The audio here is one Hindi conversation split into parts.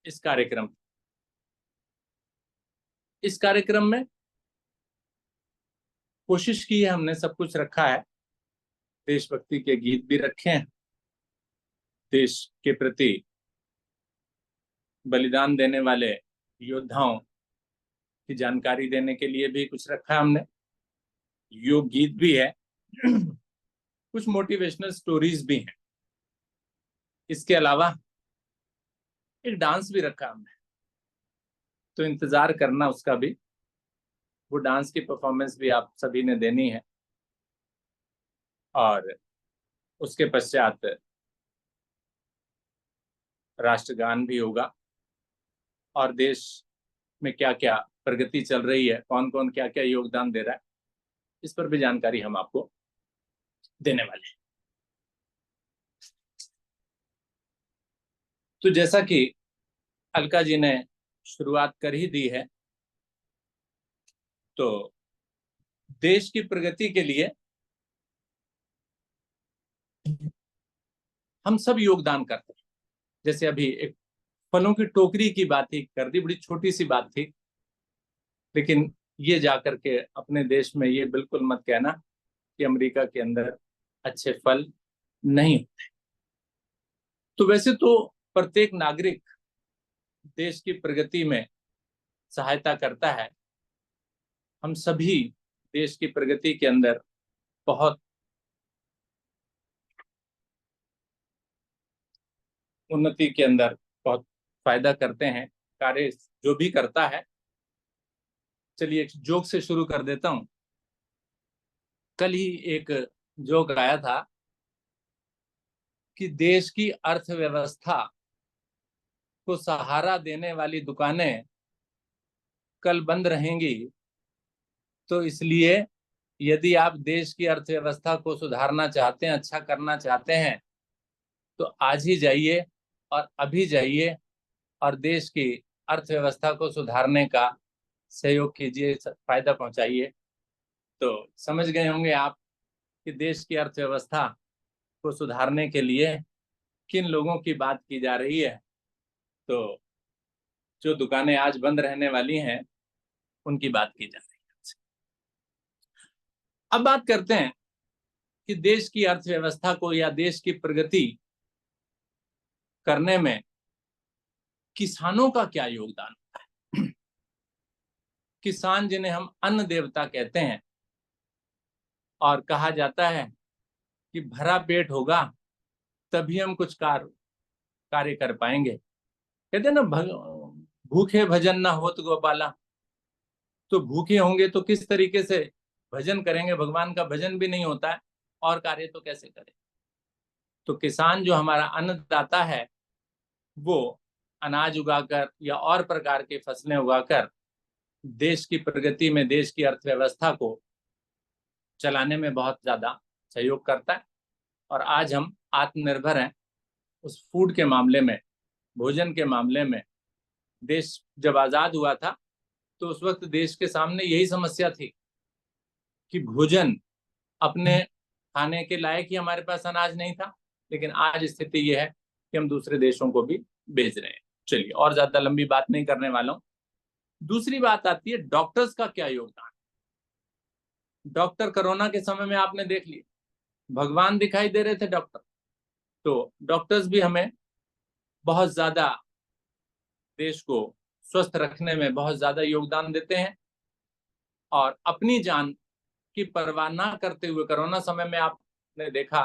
इस कार्यक्रम में कोशिश की है हमने, सब कुछ रखा है। देशभक्ति के गीत भी रखे हैं, देश के प्रति बलिदान देने वाले योद्धाओं की जानकारी देने के लिए भी कुछ रखा है हमने। योग गीत भी है, कुछ मोटिवेशनल स्टोरीज भी हैं। इसके अलावा एक डांस भी रखा हमने, तो इंतजार करना उसका भी। वो डांस की परफॉर्मेंस भी आप सभी ने देनी है, और उसके पश्चात राष्ट्रगान भी होगा। और देश में क्या क्या प्रगति चल रही है, कौन कौन क्या क्या योगदान दे रहा है, इस पर भी जानकारी हम आपको देने वाले हैं। तो जैसा कि अलका जी ने शुरुआत कर ही दी है, तो देश की प्रगति के लिए हम सब योगदान करते हैं। जैसे अभी एक फलों की टोकरी की बात ही कर दी, बड़ी छोटी सी बात थी, लेकिन ये जाकर के अपने देश में ये बिल्कुल मत कहना कि अमेरिका के अंदर अच्छे फल नहीं होते। तो वैसे तो प्रत्येक नागरिक देश की प्रगति में सहायता करता है। हम सभी देश की प्रगति के अंदर बहुत उन्नति के अंदर बहुत फायदा करते हैं। कार्य जो भी करता है, चलिए एक जोक से शुरू कर देता हूं। कल ही एक जोक आया था कि देश की अर्थव्यवस्था को सहारा देने वाली दुकानें कल बंद रहेंगी, तो इसलिए यदि आप देश की अर्थव्यवस्था को सुधारना चाहते हैं, अच्छा करना चाहते हैं, तो आज ही जाइए और अभी जाइए और देश की अर्थव्यवस्था को सुधारने का सहयोग कीजिए, फायदा पहुंचाइए। तो समझ गए होंगे आप कि देश की अर्थव्यवस्था को सुधारने के लिए किन लोगों की बात की जा रही है। तो जो दुकानें आज बंद रहने वाली हैं, उनकी बात की जा रही है। अब बात करते हैं कि देश की अर्थव्यवस्था को या देश की प्रगति करने में किसानों का क्या योगदान होता है। किसान, जिन्हें हम अन्न देवता कहते हैं, और कहा जाता है कि भरा पेट होगा तभी हम कुछ कार्य कर पाएंगे। कहते हैं ना, भूखे भजन ना होत गोपाला। तो भूखे होंगे तो किस तरीके से भजन करेंगे, भगवान का भजन भी नहीं होता है और कार्य तो कैसे करें। तो किसान जो हमारा अन्नदाता है, वो अनाज उगाकर या और प्रकार की फसलें उगाकर देश की प्रगति में, देश की अर्थव्यवस्था को चलाने में बहुत ज्यादा सहयोग करता है। और आज हम आत्मनिर्भर हैं उस फूड के मामले में, भोजन के मामले में। देश जब आजाद हुआ था तो उस वक्त देश के सामने यही समस्या थी कि भोजन अपने खाने के लायक ही हमारे पास अनाज नहीं था। लेकिन आज स्थिति यह है कि हम दूसरे देशों को भी भेज रहे हैं। चलिए, और ज्यादा लंबी बात नहीं करने वाला हूं। दूसरी बात आती है डॉक्टर्स का क्या योगदान। डॉक्टर कोरोना के समय में आपने देख लिया, भगवान दिखाई दे रहे थे डॉक्टर। तो डॉक्टर्स भी हमें बहुत ज्यादा देश को स्वस्थ रखने में बहुत ज्यादा योगदान देते हैं। और अपनी जान की परवाह ना करते हुए, कोरोना समय में आपने देखा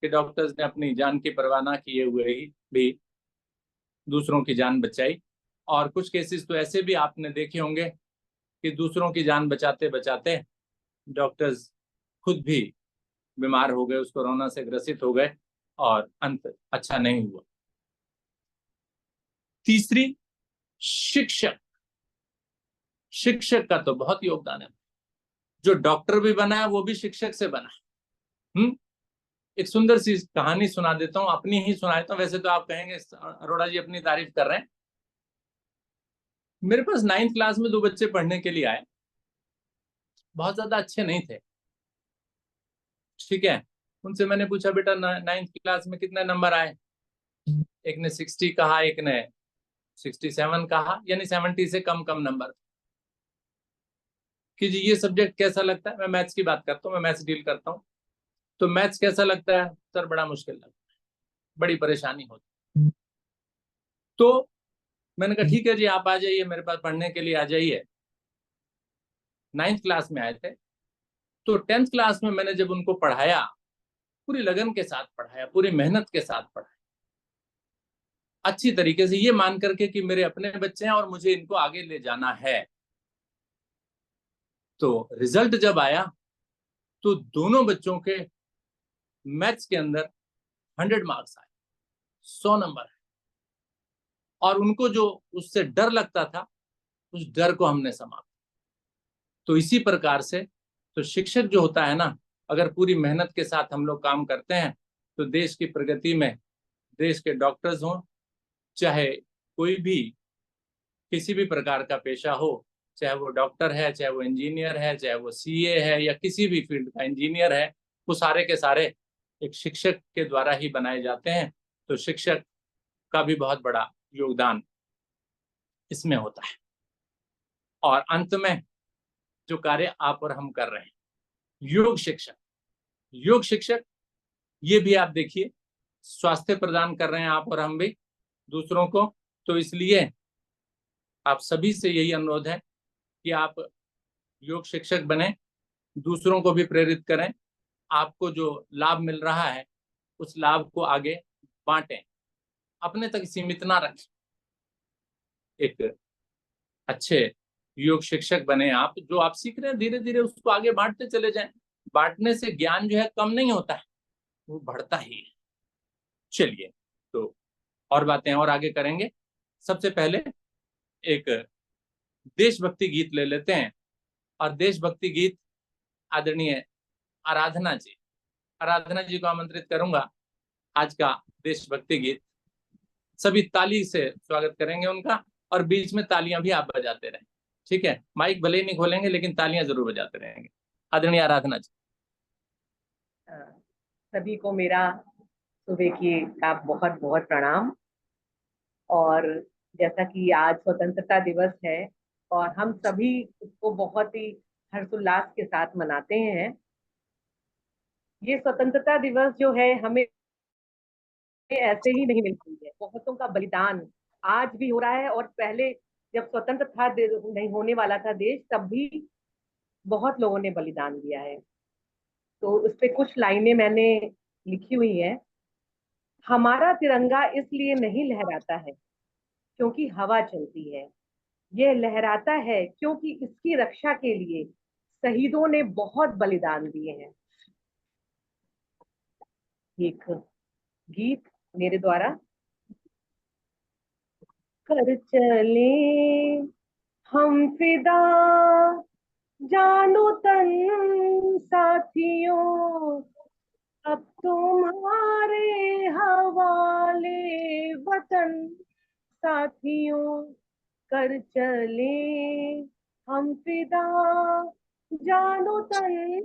कि डॉक्टर्स ने अपनी जान की परवाह ना किए हुए ही भी दूसरों की जान बचाई। और कुछ केसेस तो ऐसे भी आपने देखे होंगे कि दूसरों की जान बचाते बचाते डॉक्टर्स खुद भी बीमार हो गए, उस कोरोना से ग्रसित हो गए और अंत अच्छा नहीं हुआ। तीसरी, शिक्षक। शिक्षक का तो बहुत योगदान है। जो डॉक्टर भी बना है वो भी शिक्षक से बना है। एक सुंदर सी कहानी सुना देता हूँ, अपनी ही सुना देता हूँ। वैसे तो आप कहेंगे अरोड़ा जी अपनी तारीफ कर रहे हैं। मेरे पास 9th क्लास में 2 बच्चे पढ़ने के लिए आए, बहुत ज्यादा अच्छे नहीं थे। ठीक है, उनसे मैंने पूछा, बेटा 9th क्लास में कितने नंबर आए। एक ने 60 कहा, एक ने 67 कहा, यानी 70 से कम कम नंबर कि जी ये सब्जेक्ट कैसा लगता है। मैं मैथ्स की बात करता हूँ, मैं मैथ्स डील करता हूँ, तो मैथ्स कैसा लगता है सर? बड़ा मुश्किल लगता है, बड़ी परेशानी होती है। तो मैंने कहा ठीक है जी, आप आ जाइए मेरे पास पढ़ने के लिए, आ जाइए। 9th क्लास में आए थे, तो 10th क्लास में मैंने जब उनको पढ़ाया, पूरी लगन के साथ पढ़ाया, पूरी मेहनत के साथ पढ़ाया, अच्छी तरीके से, ये मान करके कि मेरे अपने बच्चे हैं और मुझे इनको आगे ले जाना है। तो रिजल्ट जब आया तो दोनों बच्चों के मैथ्स के अंदर 100 मार्क्स आए, 100 नंबर है। और उनको जो उससे डर लगता था, उस डर को हमने समाप्त। तो इसी प्रकार से तो शिक्षक जो होता है ना, अगर पूरी मेहनत के साथ हम लोग काम करते हैं तो देश की प्रगति में, देश के डॉक्टर्स हों, चाहे कोई भी किसी भी प्रकार का पेशा हो, चाहे वो डॉक्टर है, चाहे वो इंजीनियर है, चाहे वो सीए है, या किसी भी फील्ड का इंजीनियर है, वो सारे के सारे एक शिक्षक के द्वारा ही बनाए जाते हैं। तो शिक्षक का भी बहुत बड़ा योगदान इसमें होता है। और अंत में जो कार्य आप और हम कर रहे हैं, योग शिक्षक, योग शिक्षक, ये भी आप देखिए स्वास्थ्य प्रदान कर रहे हैं आप और हम भी दूसरों को। तो इसलिए आप सभी से यही अनुरोध है कि आप योग शिक्षक बने, दूसरों को भी प्रेरित करें, आपको जो लाभ मिल रहा है उस लाभ को आगे बांटें, अपने तक सीमित ना रखें। एक अच्छे योग शिक्षक बने आप, जो आप सीख रहे हैं धीरे धीरे उसको आगे बांटते चले जाएं। बांटने से ज्ञान जो है कम नहीं होता है, वो बढ़ता ही है। चलिए, तो और बातें और आगे करेंगे। सबसे पहले एक देशभक्ति गीत ले लेते हैं, और देशभक्ति गीत आदरणीय आराधना जी, आराधना जी को आमंत्रित करूंगा। आज का देशभक्ति गीत सभी ताली से स्वागत करेंगे उनका, और बीच में तालियां भी आप बजाते रहें, ठीक है? माइक भले ही नहीं खोलेंगे लेकिन तालियां जरूर बजाते रहेंगे। आदरणीय आराधना जी। सभी को मेरा सुबह की का बहुत बहुत प्रणाम। और जैसा कि आज स्वतंत्रता दिवस है और हम सभी इसको बहुत ही हर्षोल्लास के साथ मनाते हैं। ये स्वतंत्रता दिवस जो है हमें ऐसे ही नहीं मिलती है, बहुतों का बलिदान आज भी हो रहा है। और पहले जब स्वतंत्र था, नहीं होने वाला था देश, तब भी बहुत लोगों ने बलिदान दिया है। तो उस पे कुछ लाइनें मैंने लिखी हुई है। हमारा तिरंगा इसलिए नहीं लहराता है क्योंकि हवा चलती है, यह लहराता है क्योंकि इसकी रक्षा के लिए शहीदों ने बहुत बलिदान दिए हैं। एक गीत मेरे द्वारा। कर चले हम फिदा, जानो तन साथियों, अब तुम्हारे हवाले वतन साथियों। कर चले हम फिदा, जानो तन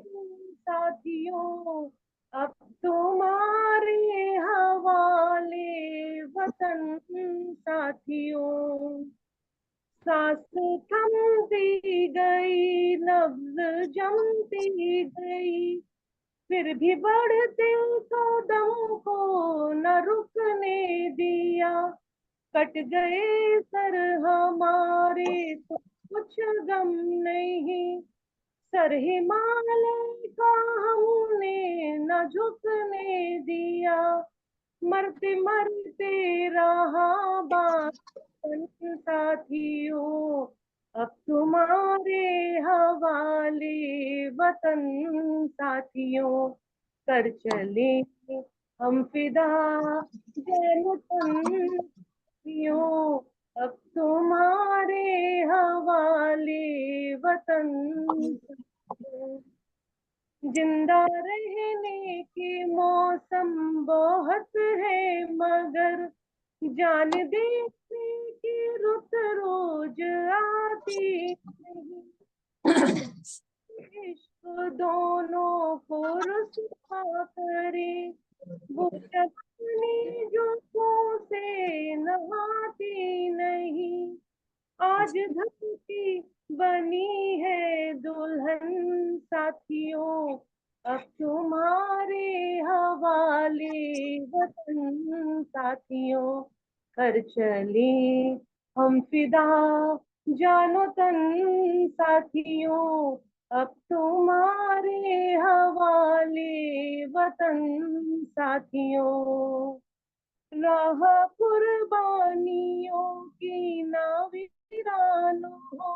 साथियों, अब तुम्हारे हवाले वतन साथियों। सांस थमती गई, नब्ज जमती गई, फिर भी बढ़ते कदम को न रुकने दिया। कट गए सर हमारे तो कुछ गम नहीं, सर हिमालय का हमने न झुकने दिया। मरते मरते रहा बातन साथियों, अब तुम्हारे हवाले वतन साथियों। कर चले हम फिदा, जय वतन साथियों, अब तुम्हारे हवाले वतन साथियों। जिंदा रहने के मौसम बहुत है मगर जान देने की रुत रोज आती नहीं। इश्क दोनों को रुसवा करे वो अपनी जुल्फों से नहाती नहीं, आज धरती बनी है दुल्हन साथियों, अब तुम्हारे हवाले वतन साथियों, कर चले हम फिदा जानो तन साथियों, अब तुम्हारे हवाले वतन साथियों, राह कुर्बानियों की नावीरानों हो,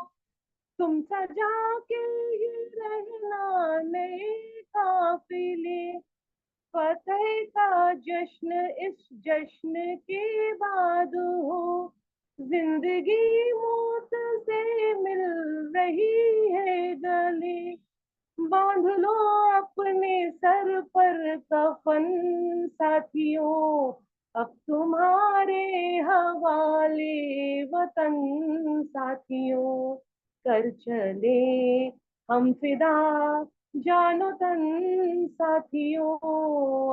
तुम सजा के ही रहना नए काफिले, फतेह का जश्न इस जश्न के बाद हो, जिंदगी मौत से मिल रही है गले, बांध लो अपने सर पर कफन साथियों, अब तुम्हारे हवाले वतन साथियों, कर चले हम फिदा जानो तन साथियों,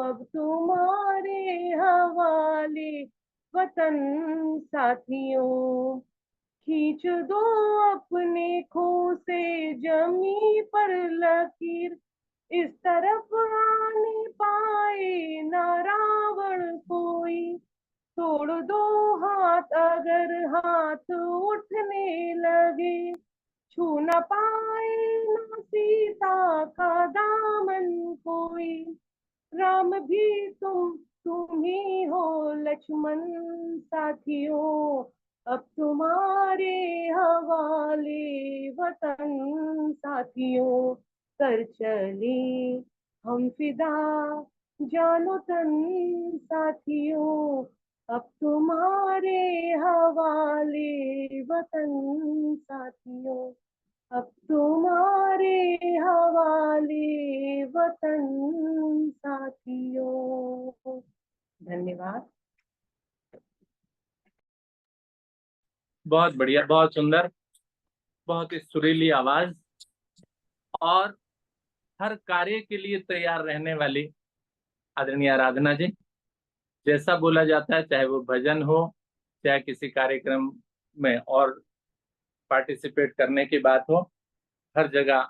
अब तुम्हारे हवाले वतन साथियों, खींच दो अपने खो से जमी पर लकीर, इस तरफ आने पाए ना रावण कोई, तोड़ दो हाथ अगर हाथ उठने लगे, छू न पाए ना सीता का दामन कोई, राम भी तुम ही हो लक्ष्मण साथियों, अब तुम्हारे हवाले वतन साथियों, कर चले हम फिदा जानो तन साथियों, अब तुम्हारे हवाले वतन साथियों, अब तुम्हारे हवाले वतन साथियों। धन्यवाद। बहुत बढ़िया, बहुत सुंदर, बहुत ही सुरीली आवाज और हर कार्य के लिए तैयार रहने वाली आदरणीय आराधना जी। जैसा बोला जाता है, चाहे वो भजन हो, चाहे किसी कार्यक्रम में और पार्टिसिपेट करने की बात हो, हर जगह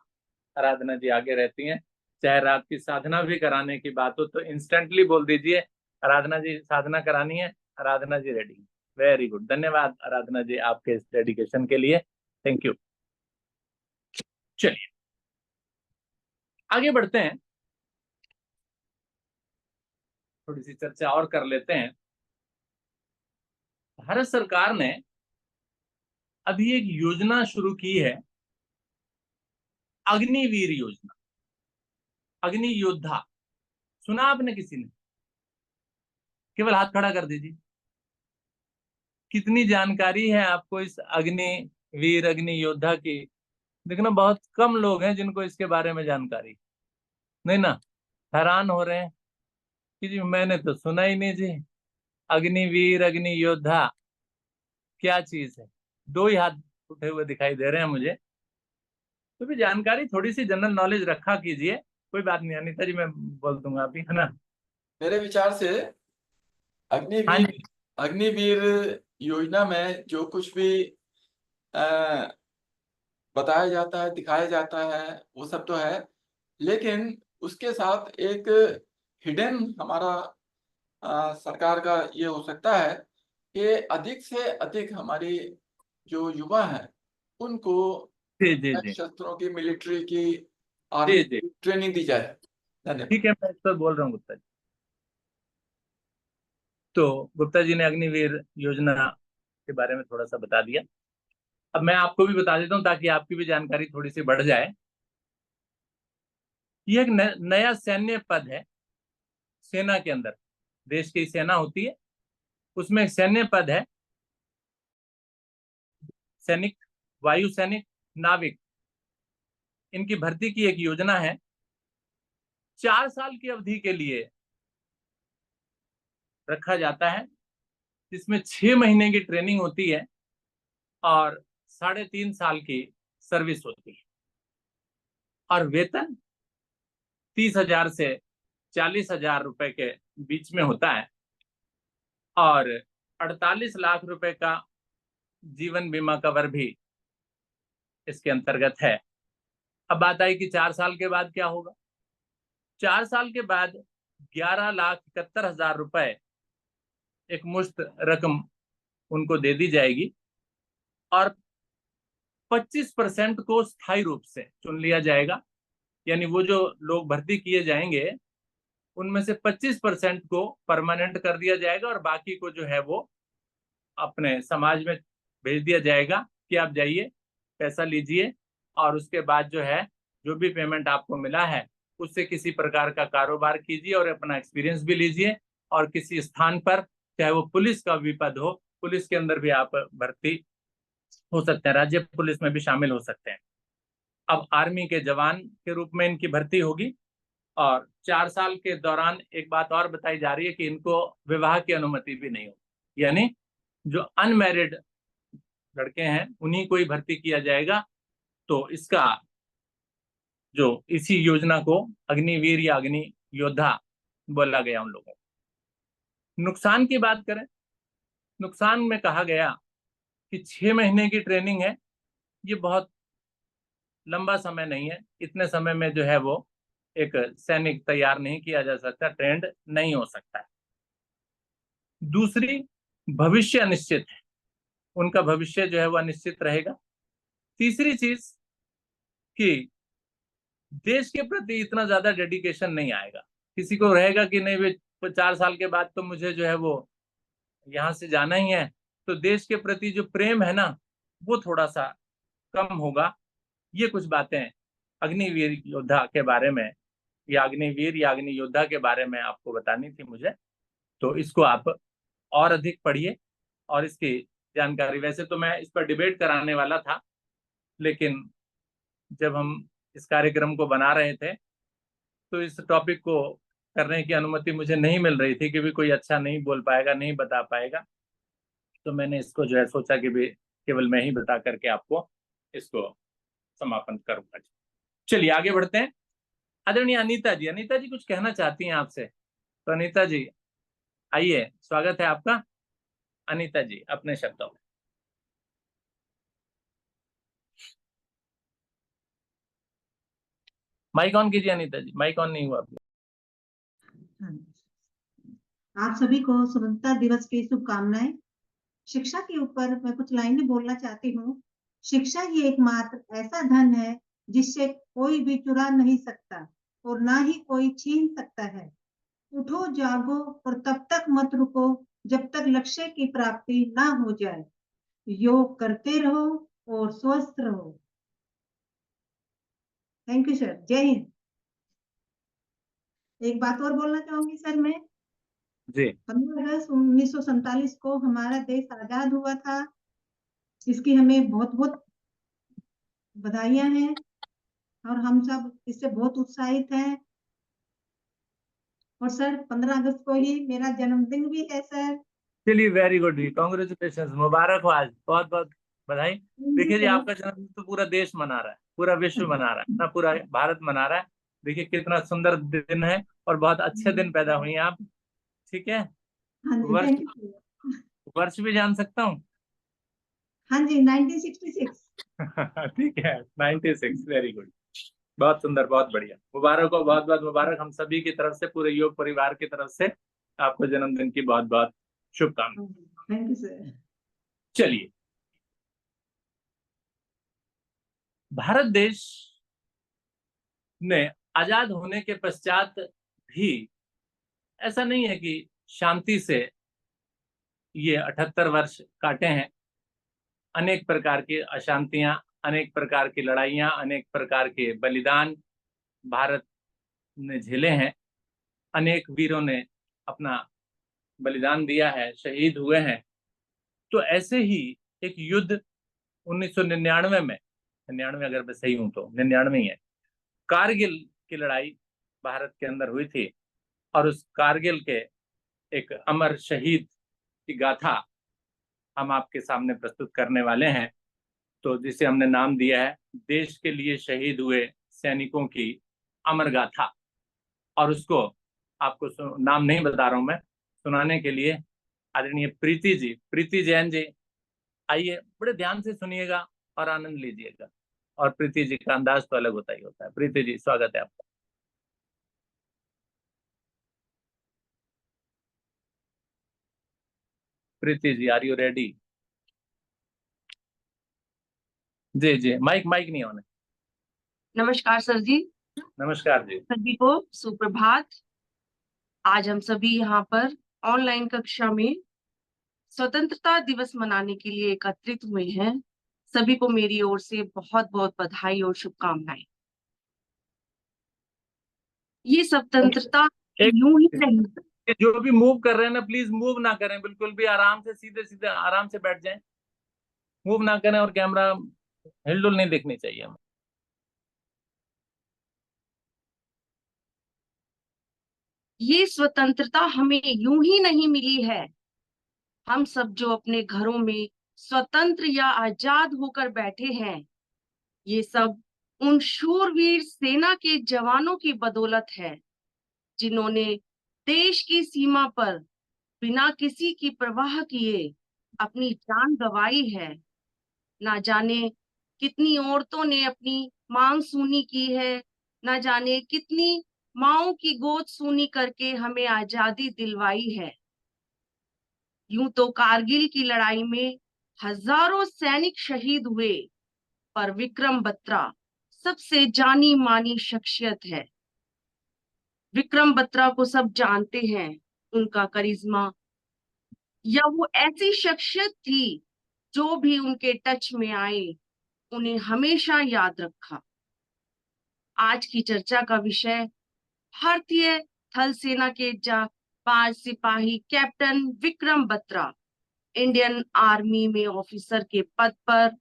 आराधना जी आगे रहती हैं। चाहे रात की साधना भी कराने की बात हो तो इंस्टेंटली बोल दीजिए आराधना जी साधना करानी है, आराधना जी रेडी। वेरी गुड, धन्यवाद आराधना जी आपके इस डेडिकेशन के लिए, थैंक यू। चलिए आगे बढ़ते हैं, थोड़ी सी चर्चा और कर लेते हैं। भारत सरकार ने अभी एक योजना शुरू की है, अग्निवीर योजना, अग्नि योद्धा। सुना आपने किसी ने? केवल हाथ खड़ा कर दीजिए। कितनी जानकारी है आपको इस अग्निवीर अग्नि योद्धा की? देखना बहुत कम लोग हैं जिनको इसके बारे में जानकारी नहीं ना, हैरान हो रहे हैं कि जी मैंने तो सुना ही नहीं जी, अग्निवीर अग्नि योद्धा क्या चीज है? दो ही हाथ उठे हुए दिखाई दे रहे हैं मुझे, तो भी जानकारी थोड़ी सी जनरल नॉलेज रखा कीजिए। कोई बात नहीं अनिता जी, मैं बोल दूंगा अभी, है ना। मेरे विचार से हाँ अग्निवीर जी, अग्निवीर योजना में जो कुछ भी बताया जाता है, दिखाया जाता है, वो सब तो है, लेकिन उसके साथ एक हिडन हमारा सरकार का ये हो सकता है कि अधिक से अधिक हमारी जो युवा हैं उनको जी जी जी शस्त्रों की, मिलिट्री की, जी आर्मी जी, की ट्रेनिंग दी जाए। धन्यवाद। ठीक है, मैं इस पर बोल रहा हूँ गुप्ता जी। तो गुप्ता जी ने अग्निवीर योजना के बारे में थोड़ा सा बता दिया, अब मैं आपको भी बता देता हूँ ताकि आपकी भी जानकारी थोड़ी सी बढ़ जाए। ये एक नया सैन्य पद है सेना के अंदर। देश की सेना होती है, उसमें एक सैन्य पद है, सैनिक, वायु सैनिक, नाविक, इनकी भर्ती की एक योजना है। 4 साल की अवधि के लिए रखा जाता है, जिसमें 6 महीने की ट्रेनिंग होती है और 3.5 साल की सर्विस होती है, और वेतन 30,000 से 40,000 रुपए के बीच में होता है। और 48 लाख रुपए का जीवन बीमा कवर भी इसके अंतर्गत है। अब बात आई कि 4 साल के बाद क्या होगा। 4 साल के बाद 11,71,000 रुपए एक मुश्त रकम उनको दे दी जाएगी और 25% को स्थायी रूप से चुन लिया जाएगा। यानी वो जो लोग भर्ती किए जाएंगे उनमें से 25% को परमानेंट कर दिया जाएगा और बाकी को जो है वो अपने समाज में भेज दिया जाएगा कि आप जाइए, पैसा लीजिए और उसके बाद जो है जो भी पेमेंट आपको मिला है उससे किसी प्रकार का कारोबार कीजिए और अपना एक्सपीरियंस भी लीजिए। और किसी स्थान पर, चाहे वो पुलिस का भी पद हो, पुलिस के अंदर भी आप भर्ती हो सकते हैं, राज्य पुलिस में भी शामिल हो सकते हैं। अब आर्मी के जवान के रूप में इनकी भर्ती होगी। और 4 साल के दौरान एक बात और बताई जा रही है कि इनको विवाह की अनुमति भी नहीं होगी। यानी जो अनमैरिड लड़के हैं उन्हीं को ही भर्ती किया जाएगा। तो इसका जो इसी योजना को अग्निवीर या अग्नि योद्धा बोला गया उन लोगों को। नुकसान की बात करें, नुकसान में कहा गया कि 6 महीने की ट्रेनिंग है। ये बहुत लंबा समय नहीं है, इतने समय में जो है वो एक सैनिक तैयार नहीं किया जा सकता, ट्रेंड नहीं हो सकता है। दूसरी, भविष्य अनिश्चित है, उनका भविष्य जो है वो अनिश्चित रहेगा। तीसरी चीज कि देश के प्रति इतना ज्यादा डेडिकेशन नहीं आएगा। किसी को रहेगा कि नहीं वे 4 साल के बाद तो मुझे जो है वो यहाँ से जाना ही है, तो देश के प्रति जो प्रेम है ना वो थोड़ा सा कम होगा। ये कुछ बातें अग्निवीर योद्धा के बारे में या अग्निवीर या अग्नि योद्धा के बारे में आपको बतानी थी मुझे। तो इसको आप और अधिक पढ़िए और इसकी जानकारी, वैसे तो मैं इस पर डिबेट कराने वाला था, लेकिन जब हम इस कार्यक्रम को बना रहे थे तो इस टॉपिक को करने की अनुमति मुझे नहीं मिल रही थी कि भी कोई अच्छा नहीं बोल पाएगा, नहीं बता पाएगा। तो मैंने इसको जो है सोचा कि भी केवल मैं ही बता करके आपको इसको समापन करूंगा। चलिए आगे बढ़ते हैं। आदरणीय अनीता जी, अनीता जी कुछ कहना चाहती हैं आपसे, तो अनीता जी आइए, स्वागत है आपका। अनीता जी अपने शब्दों में। माइक ऑन कीजिए अनीता जी, माइक ऑन नहीं हुआ अभी। आप सभी को स्वतंत्रता दिवस की शुभकामनाएं। शिक्षा के ऊपर मैं कुछ लाइनें बोलना चाहती हूँ। शिक्षा ही एकमात्र ऐसा धन है जिससे कोई भी चुरा नहीं सकता और ना ही कोई छीन सकता है। उठो जागो और तब तक मत रुको जब तक लक्ष्य की प्राप्ति ना हो जाए। योग करते रहो और स्वस्थ रहो। Thank you sir. जय हिंद। एक बात और बोलना चाहूंगी सर मैं जी। 15 अगस्त 1947 को हमारा देश आजाद हुआ था। इसकी हमें बहुत बहुत बधाइयां हैं और हम सब इससे बहुत उत्साहित हैं। और सर 15 अगस्त को ही मेरा जन्मदिन भी है सर। चलिए वेरी गुड जी, कॉन्ग्रेचुलेशन, मुबारक हो, आज बहुत बहुत बधाई। देखिए जी, आपका जन्मदिन तो पूरा देश मना रहा है, पूरा विश्व मना रहा है ना, पूरा भारत मना रहा है। देखिए कितना सुंदर दिन है और बहुत अच्छे दिन पैदा हुई हैं आप। ठीक है, हाँ जी, वर्ष, थैंक यू। वर्ष भी जान सकता हूँ? हाँ जी, 1966। ठीक है, 96, वेरी गुड, बहुत सुंदर, बहुत बढ़िया। मुबारक हो, बहुत बहुत मुबारक हम सभी की तरफ से, पूरे योग परिवार की तरफ से आपको जन्मदिन की बहुत बहुत शुभकामनाएं। Thank you sir. चलिए, भारत देश ने आजाद होने के पश्चात भी ऐसा नहीं है कि शांति से ये 78 वर्ष काटे हैं। अनेक प्रकार की अशांतियां, अनेक प्रकार की लड़ाइयां, अनेक प्रकार के बलिदान भारत ने झेले हैं। अनेक वीरों ने अपना बलिदान दिया है, शहीद हुए हैं। तो ऐसे ही एक युद्ध 1999 में, 99 अगर मैं सही हूं तो 99 ही है, कारगिल की लड़ाई भारत के अंदर हुई थी। और उस कारगिल के एक अमर शहीद की गाथा हम आपके सामने प्रस्तुत करने वाले हैं, तो जिसे हमने नाम दिया है देश के लिए शहीद हुए सैनिकों की अमर गाथा। और उसको आपको नाम नहीं बता रहा हूं मैं, सुनाने के लिए आदरणीय प्रीति जैन जी, आइए, बड़े ध्यान से सुनिएगा और आनंद लीजिएगा। और प्रीति जी का अंदाज तो अलग होता ही होता है। प्रीति जी, स्वागत है आपका। Preeti ji, are you ready? जी जी, माइक नहीं होने। नमस्कार सर जी। नमस्कार जी। सभी को सुप्रभात। आज हम सभी यहाँ पर ऑनलाइन कक्षा में स्वतंत्रता दिवस मनाने के लिए एकत्रित हुए हैं। सभी को मेरी ओर से बहुत बहुत बधाई और शुभकामनाएं। ये स्वतंत्रता यूं ही नहीं, जो भी मूव कर रहे हैं ना, प्लीज मूव ना करें, बिल्कुल भी आराम से, सीधे सीधे आराम से बैठ जाएं, मूव ना करें, और कैमरा हिलडुल नहीं दिखनी चाहिए हमें। ये स्वतंत्रता हमें यूं ही नहीं मिली है। हम सब जो अपने घरों में स्वतंत्र या आजाद होकर बैठे हैं, ये सब उन शूरवीर सेना के जवानों की बदौलत है, जिन्होंने देश की सीमा पर बिना किसी की परवाह किए अपनी जान गंवाई है। ना जाने कितनी औरतों ने अपनी मांग सूनी की है, ना जाने कितनी माओं की गोद सूनी करके हमें आजादी दिलवाई है। यूं तो कारगिल की लड़ाई में हजारों सैनिक शहीद हुए, पर विक्रम बत्रा सबसे जानी मानी शख्सियत है। विक्रम बत्रा को सब जानते हैं, उनका करिश्मा, या वो ऐसी शख्सियत थी जो भी उनके टच में आए उन्हें हमेशा याद रखा। आज की चर्चा का विषय भारतीय थल सेना के जाबाज सिपाही captain Vikram Batra, Indian army में ऑफिसर के पद पर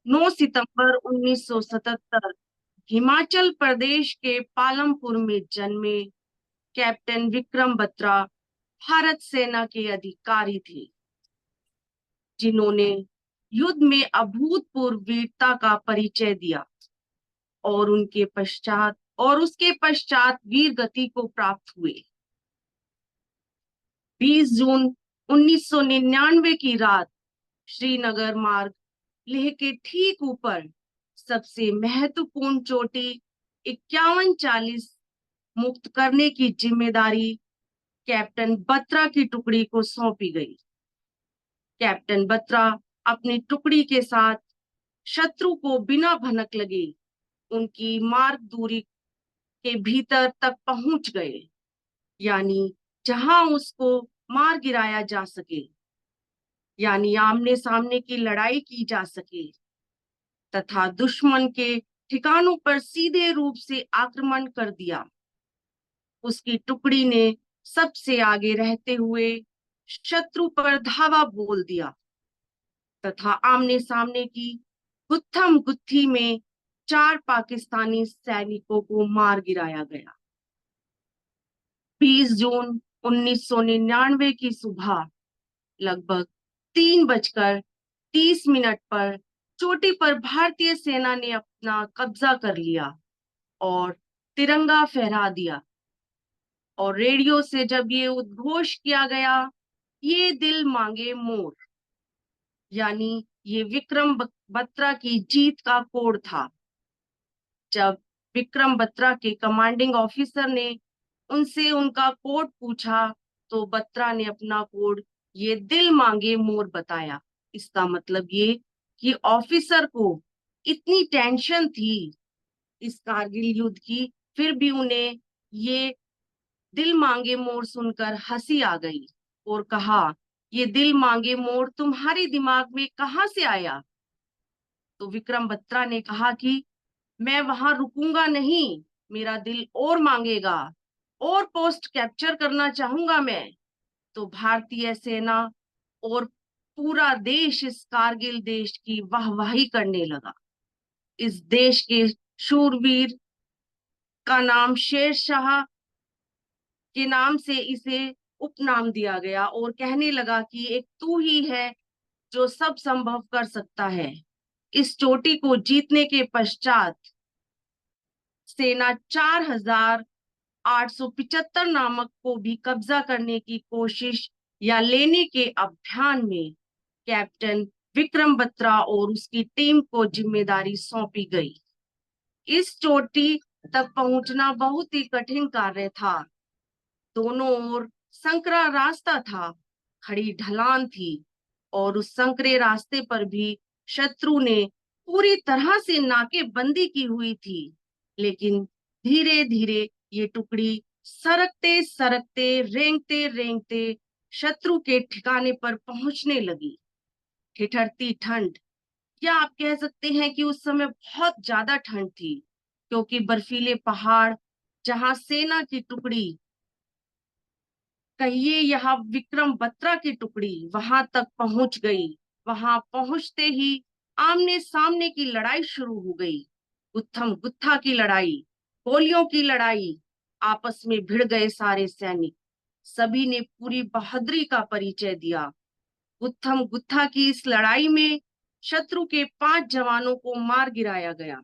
9 सितंबर 1977 हिमाचल प्रदेश के पालमपुर में जन्मे कैप्टन विक्रम बत्रा भारत सेना के अधिकारी थे, जिन्होंने युद्ध में अभूतपूर्व वीरता का परिचय दिया और उसके पश्चात वीर गति को प्राप्त हुए। 20 जून 1999 की रात श्रीनगर मार्ग लेह के ठीक ऊपर सबसे महत्वपूर्ण चोटी 5140 मुक्त करने की जिम्मेदारी कैप्टन बत्रा की टुकड़ी को सौंपी गई। कैप्टन बत्रा अपनी टुकड़ी के साथ शत्रु को बिना भनक लगे उनकी मार्ग दूरी के भीतर तक पहुंच गए, यानी जहां उसको मार गिराया जा सके, यानी आमने सामने की लड़ाई की जा सके तथा दुश्मन के ठिकानों पर सीधे रूप से आक्रमण कर दिया। उसकी टुकड़ी ने सबसे आगे रहते हुए शत्रु पर धावा बोल दिया तथा आमने सामने की गुत्थम गुत्थी में 4 पाकिस्तानी सैनिकों को मार गिराया गया। 20 जून 1999 की सुबह लगभग 3:30 पर चोटी पर भारतीय सेना ने अपना कब्जा कर लिया और तिरंगा फहरा दिया, और रेडियो से जब ये उद्घोष किया गया, ये दिल मांगे मोर, यानी ये विक्रम बत्रा की जीत का कोड था। जब विक्रम बत्रा के कमांडिंग ऑफिसर ने उनसे उनका कोड पूछा, तो बत्रा ने अपना कोड ये दिल मांगे मोर बताया। इसका मतलब ये कि ऑफिसर को इतनी टेंशन थी इस कारगिल युद्ध की, फिर भी उन्हें ये दिल मांगे मोर सुनकर हंसी आ गई और कहा, ये दिल मांगे मोर तुम्हारे दिमाग में कहां से आया? तो विक्रम बत्रा ने कहा कि मैं वहां रुकूंगा नहीं, मेरा दिल और मांगेगा, और पोस्ट कैप्चर करना चाहूंगा मैं। तो भारतीय सेना और पूरा देश इस कारगिल देश की वाहवाही करने लगा। इस देश के शूरवीर का नाम शेर शाह के नाम से इसे उपनाम दिया गया और कहने लगा कि एक तू ही है जो सब संभव कर सकता है। इस चोटी को जीतने के पश्चात सेना 4875 नामक को भी कब्जा करने की कोशिश या लेने के अभियान में कैप्टन विक्रम बत्रा और उसकी टीम को जिम्मेदारी सौंपी गई। इस चोटी तक पहुंचना बहुत ही कठिन कार्य था। दोनों ओर संकरा रास्ता था, खड़ी ढलान थी और उस संकरे रास्ते पर भी शत्रु ने पूरी तरह से नाकेबंदी की हुई थी। लेकिन धीरे धीरे ये टुकड़ी सरकते सरकते रेंगते रेंगते शत्रु के ठिकाने पर पहुंचने लगी। ठिठुरती ठंड, या आप कह सकते हैं कि उस समय बहुत ज्यादा ठंड थी, क्योंकि बर्फीले पहाड़ जहां सेना की टुकड़ी, कहिए यहाँ विक्रम बत्रा की टुकड़ी वहां तक पहुंच गई। वहां पहुंचते ही आमने सामने की लड़ाई शुरू हो गई। गुत्थम गुत्था की लड़ाई, गोलियों की लड़ाई, आपस में भिड़ गए सारे सैनिक। सभी ने पूरी बहादुरी का परिचय दिया। गुत्थम गुत्था की इस लड़ाई में शत्रु के 5 जवानों को मार गिराया गया।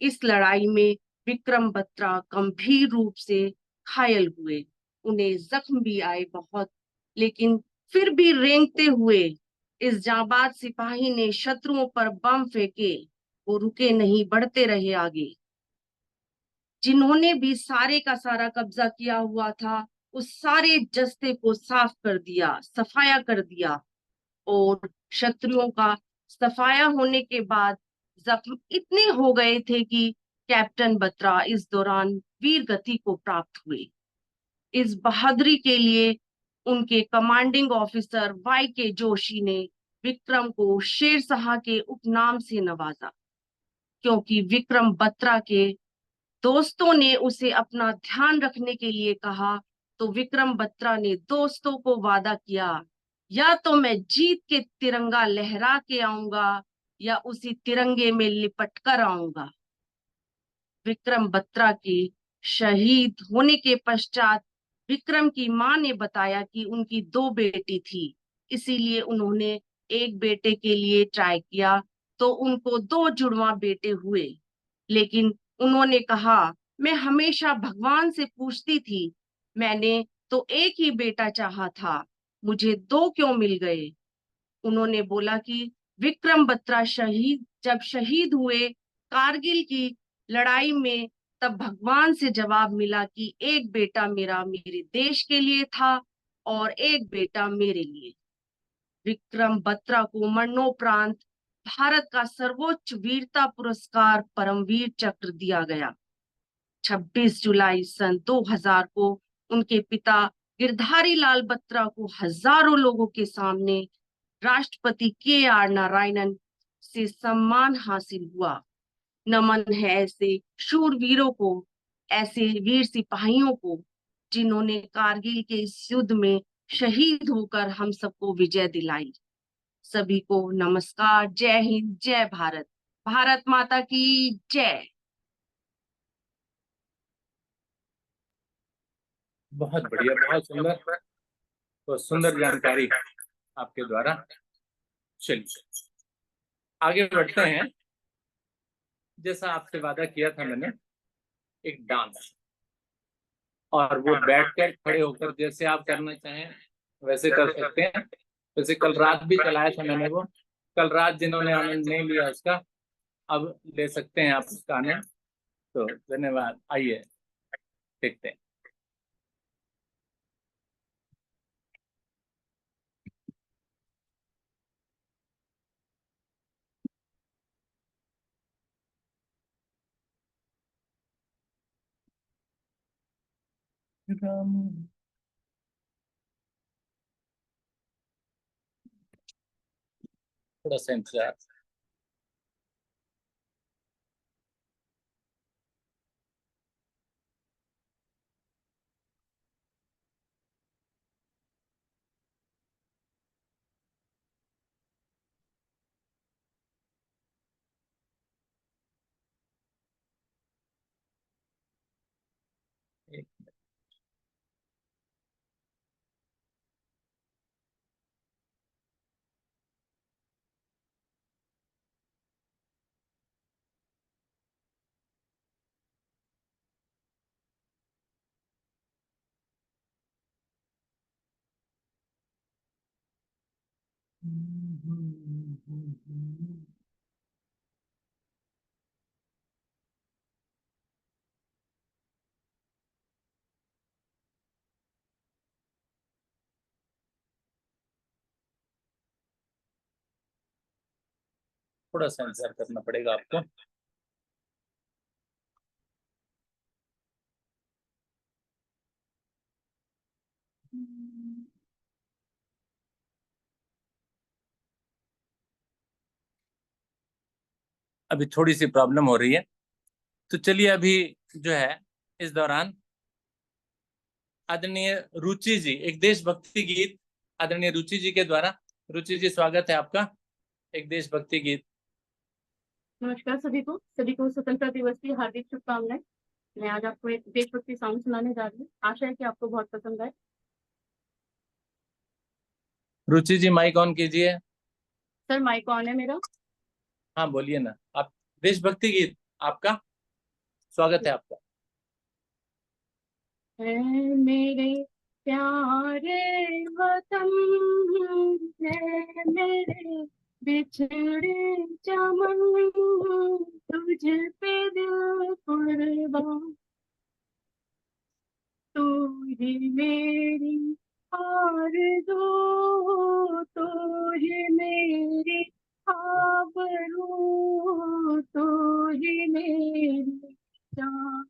इस लड़ाई में विक्रम बत्रा गंभीर रूप से घायल हुए। उन्हें जख्म भी आए बहुत, लेकिन फिर भी रेंगते हुए इस जाबाज सिपाही ने शत्रुओं पर बम फेंके। वो रुके नहीं, बढ़ते रहे आगे। जिन्होंने भी सारे का सारा कब्जा किया हुआ था, उस सारे जस्ते को साफ कर दिया, सफाया कर दिया। और शत्रुओं का सफाया होने के बाद जख्म इतने हो गए थे कि कैप्टन बत्रा इस दौरान वीर गति को प्राप्त हुए। इस बहादुरी के लिए उनके कमांडिंग ऑफिसर वाई के जोशी ने विक्रम को शेरशाह के उपनाम से नवाजा, क्योंकि विक्रम बत्रा के दोस्तों ने उसे अपना ध्यान रखने के लिए कहा। तो विक्रम बत्रा ने दोस्तों को वादा किया, या तो मैं जीत के तिरंगा लहरा के आऊंगा या उसी तिरंगे में लिपट कर आऊंगा। विक्रम बत्रा के शहीद होने के पश्चात विक्रम की मां ने बताया कि उनकी 2 बेटी थी, इसीलिए उन्होंने एक बेटे के लिए ट्राई किया, तो उनको 2 जुड़वा बेटे हुए। लेकिन उन्होंने कहा, मैं हमेशा भगवान से पूछती थी, मैंने तो एक ही बेटा चाहा था, मुझे 2 क्यों मिल गए। उन्होंने बोला कि विक्रम बत्रा जब शहीद हुए कारगिल की लड़ाई में, तब भगवान से जवाब मिला कि एक बेटा मेरा मेरे देश के लिए था और एक बेटा मेरे लिए। विक्रम बत्रा को मरणोपरांत भारत का सर्वोच्च वीरता पुरस्कार परमवीर चक्र दिया गया। 26 जुलाई सन 2000 को उनके पिता गिरधारी लाल बत्रा को हजारों लोगों के सामने राष्ट्रपति के नारायणन से सम्मान हासिल हुआ। नमन है ऐसे शूरवीरों को, ऐसे वीर सिपाहियों को, जिन्होंने कारगिल के इस युद्ध में शहीद होकर हम सबको विजय दिलाई। सभी को नमस्कार। जय हिंद, जय भारत। भारत माता की जय। बहुत बढ़िया, बहुत सुंदर, तो सुंदर जानकारी आपके द्वारा। चलिए आगे बढ़ते हैं। जैसा आपसे वादा किया था मैंने, एक डांस, और वो बैठकर खड़े होकर जैसे आप करना चाहें वैसे कर सकते हैं। वैसे कल रात भी चलाया था मैंने वो, कल रात जिन्होंने आनंद नहीं लिया उसका, अब ले सकते हैं आप उसका आनंद। तो धन्यवाद। आइए देखते हैं। थोड़ा सा इंतजार। थोड़ा सा इंतजार करना पड़ेगा आपको। अभी थोड़ी सी प्रॉब्लम हो रही है, तो चलिए अभी जो है इस दौरान आदरणीय रुचि जी, एक देशभक्ति गीत आदरणीय रुचि जी के द्वारा। रुचि जी, स्वागत है आपका। एक देशभक्ति गीत। नमस्कार सभी को स्वतंत्रता दिवस की हार्दिक शुभकामनाएं। मैं आज आपको एक देशभक्ति सॉन्ग सुनाने जा रही हूँ। आशा है कि आपको बहुत पसंद आए। रुचि जी, माइक ऑन कीजिए। सर, माइक ऑन है मेरा? हाँ, बोलिए ना आप। देशभक्ति गीत आपका, स्वागत है आपका। है मेरे प्यारे वतन, है मेरे बिछड़े चमन, तुझ पे दिल कुर्बान, तू ही मेरी आरज़ू, तू ही मेरी आबरू, तू ही मेरी जान।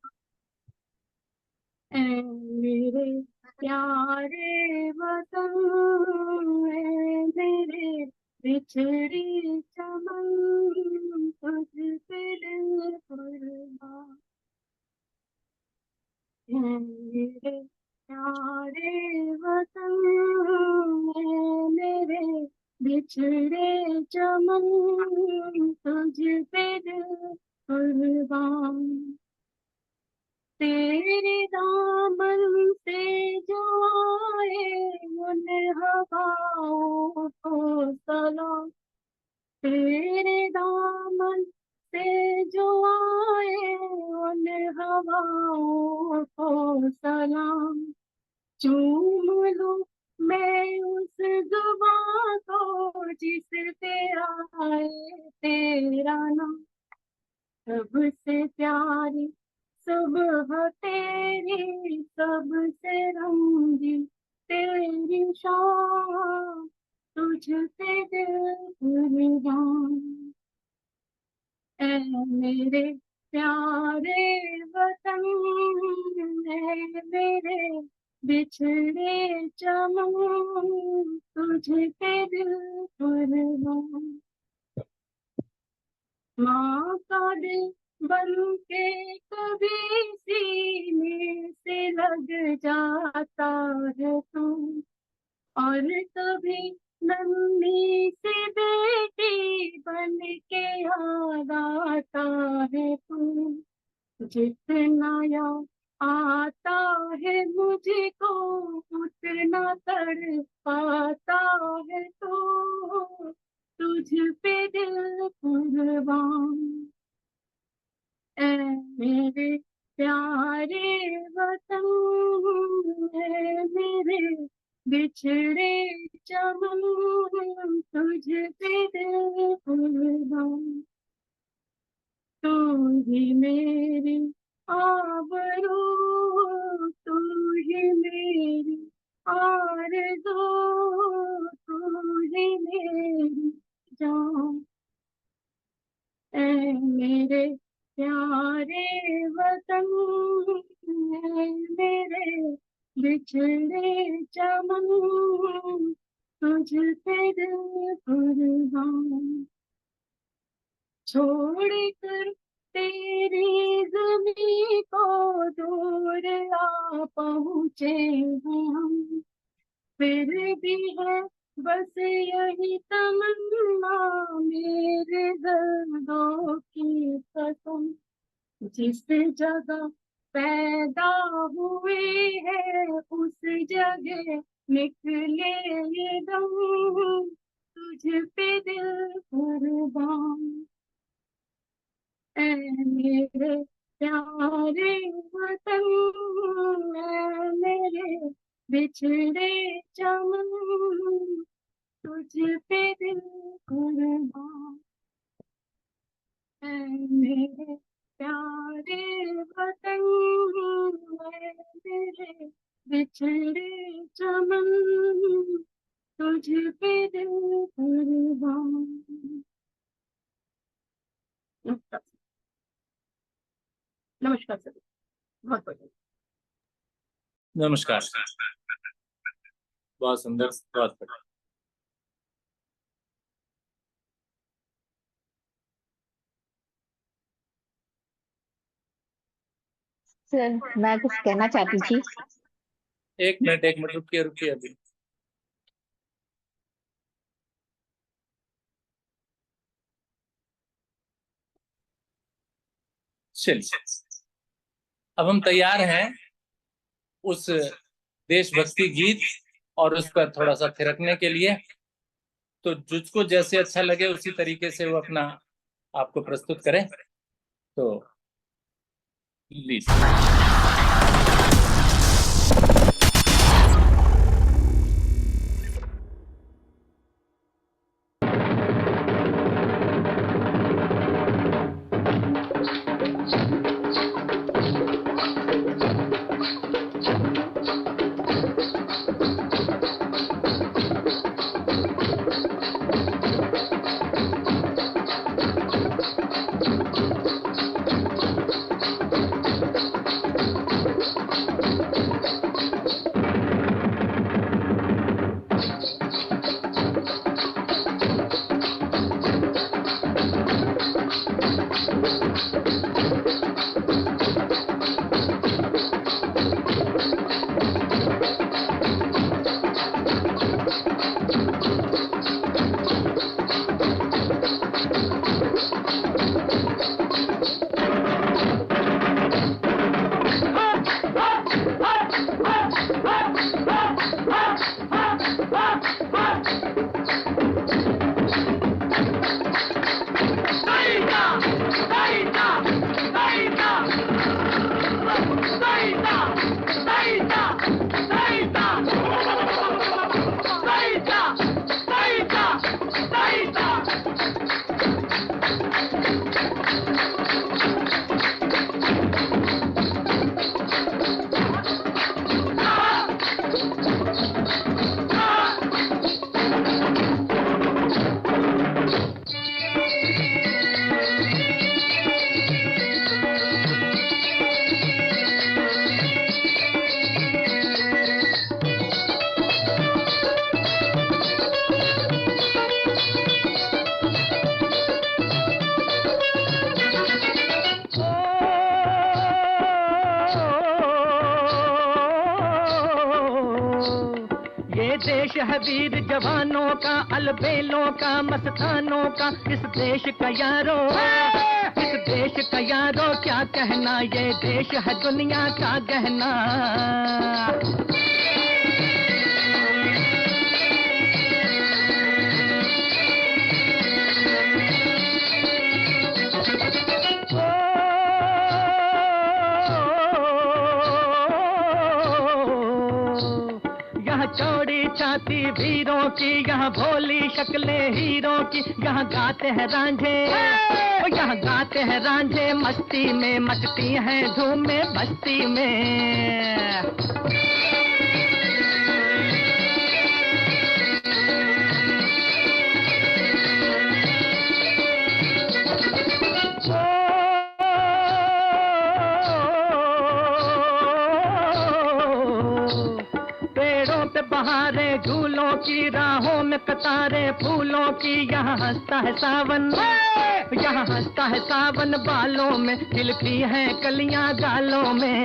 ऐ मेरे प्यारे वतन, ऐ मेरे बिछड़ी चमन, तुझ पे दिल कुर्बान। है मेरे प्यारे वतन, है मेरे बिछड़े चमन, तुझ पे दिल कुर्बान। तेरे दामन से जो आए उन हवाओं को सलाम, तेरे दामन से जो आए उन हवाओं को सलाम। चूम लूं मैं उस जुबां को जिस पे आए तेरा नाम, सबसे प्यारी सुबह तेरी, सबसे रंगी तेरी शाम, तुझ पे दिल कुर्बान। ऐ मेरे प्यारे वतन, ऐ मेरे बिछड़े चमन, तुझ पे दिल कुर्बान। माँ का दिल बन के कभी सीने से लग जाता है तू, और कभी नन्ही सी बेटी बन के याद आता है तू। जितना याद आता है मुझको, उतना तड़पाता है तो, तुझ पे दिल कुर्बान। ऐ मेरे प्यारे वतन, ऐ मेरे बिछड़े चमन, तुझ पे दिल कुर्बान। तू ही मेरी आबरू, तू ही मेरी आरज़ू, तू ही मेरी जान। ऐ मेरे प्यारे वतन, ऐ मेरे बिछड़े चमन, तुझ पे दिल कुर्बान। छोड़ कर तेरी ज़मीं को दूर आ पहुँचे हैं हम, फिर भी है बस यही तमन्ना मेरे दर्दों की कसम। जिस जगह पैदा हुए हैं उस जगह निकले ये दम, तुझ पे दिल कुर्बान। ऐ मेरे प्यारे वतन, ऐ मेरे बिछड़े चमन, तुझ पे दिल कुर्बान है मेरे प्यारे वतन, है मेरे बिछड़े चमन, तुझ पे दिल कुर्बान। नमस्कार नमस्कार सर, बहुत बहुत नमस्कार। बहुत सुंदर, बहुत बढ़िया। सर मैं कुछ कहना चाहती थी। एक मिनट रुकिए रुकिए अभी। चलिए, अब हम तैयार हैं उस देशभक्ति गीत और उस पर थोड़ा सा थिरकने के लिए। तो जिसको जैसे अच्छा लगे उसी तरीके से वो अपना आपको प्रस्तुत करें। तो लीजिए। देश है वीर जवानों का, अलबेलों का, मस्तानों का, इस देश का यारो, इस देश का यारो क्या कहना, ये देश है दुनिया का गहना। चौड़ी छाती वीरों की, यहाँ भोली शक्लें हीरों की, यहाँ गाते हैं रांझे, यहाँ गाते हैं रांझे, मस्ती में मचती हैं धूम में बस्ती में। बहारे झूलों की, राहों में कतारे फूलों की, यहाँ हंसता है सावन, यहाँ हंसता है सावन, बालों में खिलती हैं कलियां गालों में।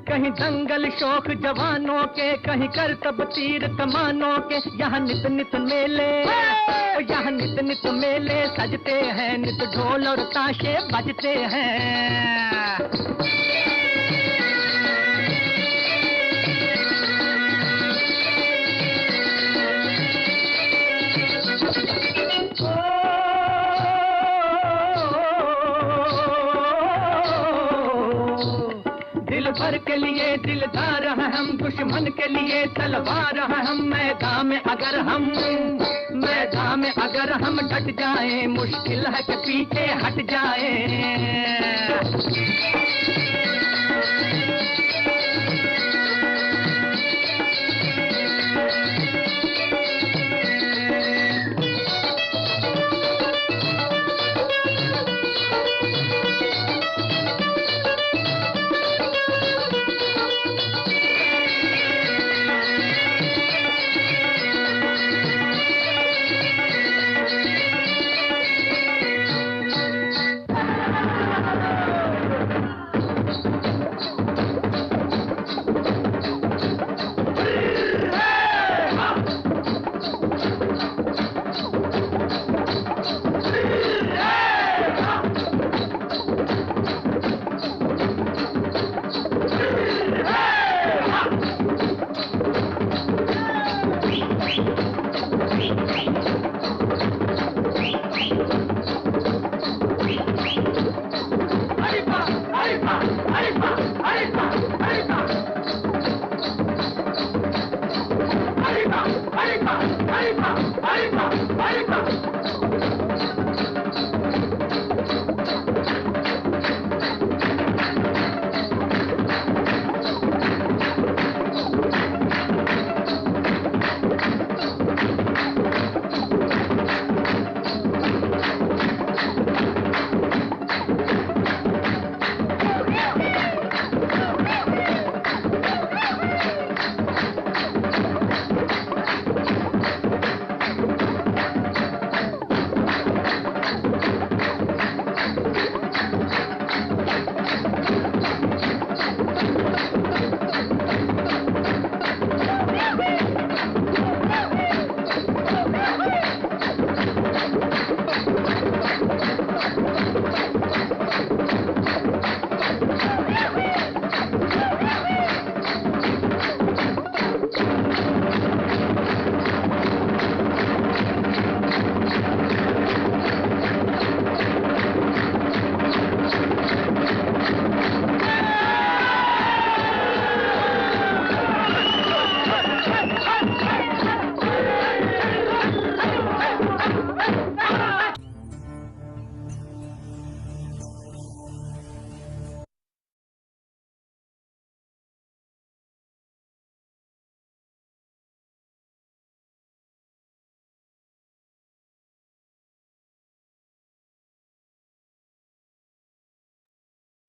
कहीं दंगल शौक जवानों के, कहीं करतब तीर कमानों के, यहाँ नित नित मेले, यहाँ नित नित मेले सजते हैं, नित ढोल और ताशे बजते हैं। यार के लिए दिलदार हैं हम, दुश्मन के लिए तलवार हैं हम। मैदान में अगर हम डट जाएं, मुश्किल है कि पीछे हट जाएं।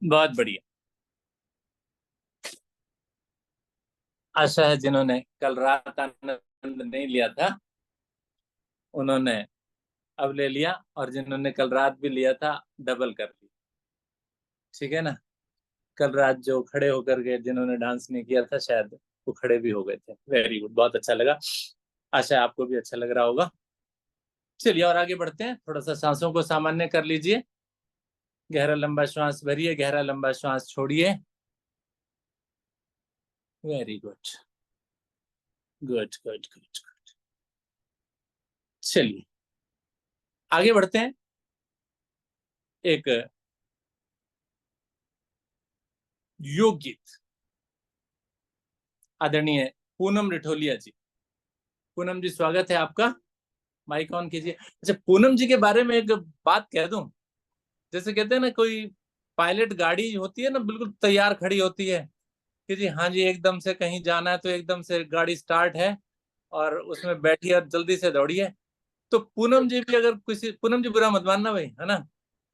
बहुत बढ़िया। आशा है जिन्होंने कल रात आनंद नहीं लिया था उन्होंने अब ले लिया, और जिन्होंने कल रात भी लिया था डबल कर लिया। ठीक है ना। कल रात जो खड़े होकर के जिन्होंने डांस नहीं किया था शायद वो खड़े भी हो गए थे। वेरी गुड, बहुत अच्छा लगा। आशा है आपको भी अच्छा लग रहा होगा। चलिए और आगे बढ़ते हैं। थोड़ा सा सांसों को सामान्य कर लीजिए। गहरा लंबा श्वास भरिए, गहरा लंबा श्वास छोड़िए। Very good, good good good good. चलिए आगे बढ़ते हैं। एक योग गीत आदरणीय पूनम रिठोलिया जी। पूनम जी स्वागत है आपका। माइक ऑन कीजिए। अच्छा, पूनम जी के बारे में एक बात कह दूं। जैसे कहते हैं ना, कोई पायलट गाड़ी होती है ना, बिल्कुल तैयार खड़ी होती है कि जी हाँ जी एकदम से कहीं जाना है तो एकदम से गाड़ी स्टार्ट है और उसमें बैठिए और जल्दी से दौड़िए। तो पूनम जी भी अगर किसी, पूनम जी बुरा मत मानना भाई, है ना,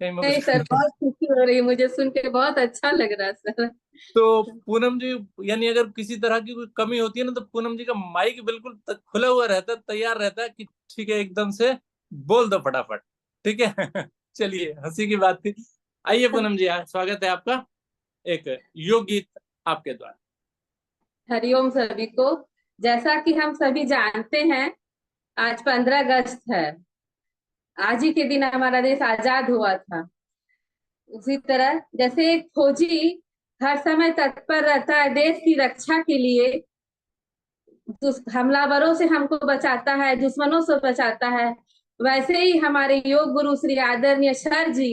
कहीं नहीं सर, बहुत खुशी हो रही है, मुझे सुन के बहुत अच्छा लग रहा है सर। तो पूनम जी यानी अगर किसी तरह की कोई कमी होती है ना, तो पूनम जी का माइक बिल्कुल खुला हुआ रहता है, तैयार रहता है कि ठीक है एकदम से बोल दो फटाफट। ठीक है चलिए, हंसी की बात थी। आइए पूनम जी, स्वागत है आपका। एक योग गीत आपके द्वारा। हरिओम सभी को। जैसा कि हम सभी जानते हैं, आज 15 अगस्त है। आज ही के दिन हमारा देश आजाद हुआ था। उसी तरह जैसे एक फौजी हर समय तत्पर रहता है देश की रक्षा के लिए, हमलावरों से हमको बचाता है, दुश्मनों से बचाता है, वैसे ही हमारे योग गुरु श्री आदरणीय सर जी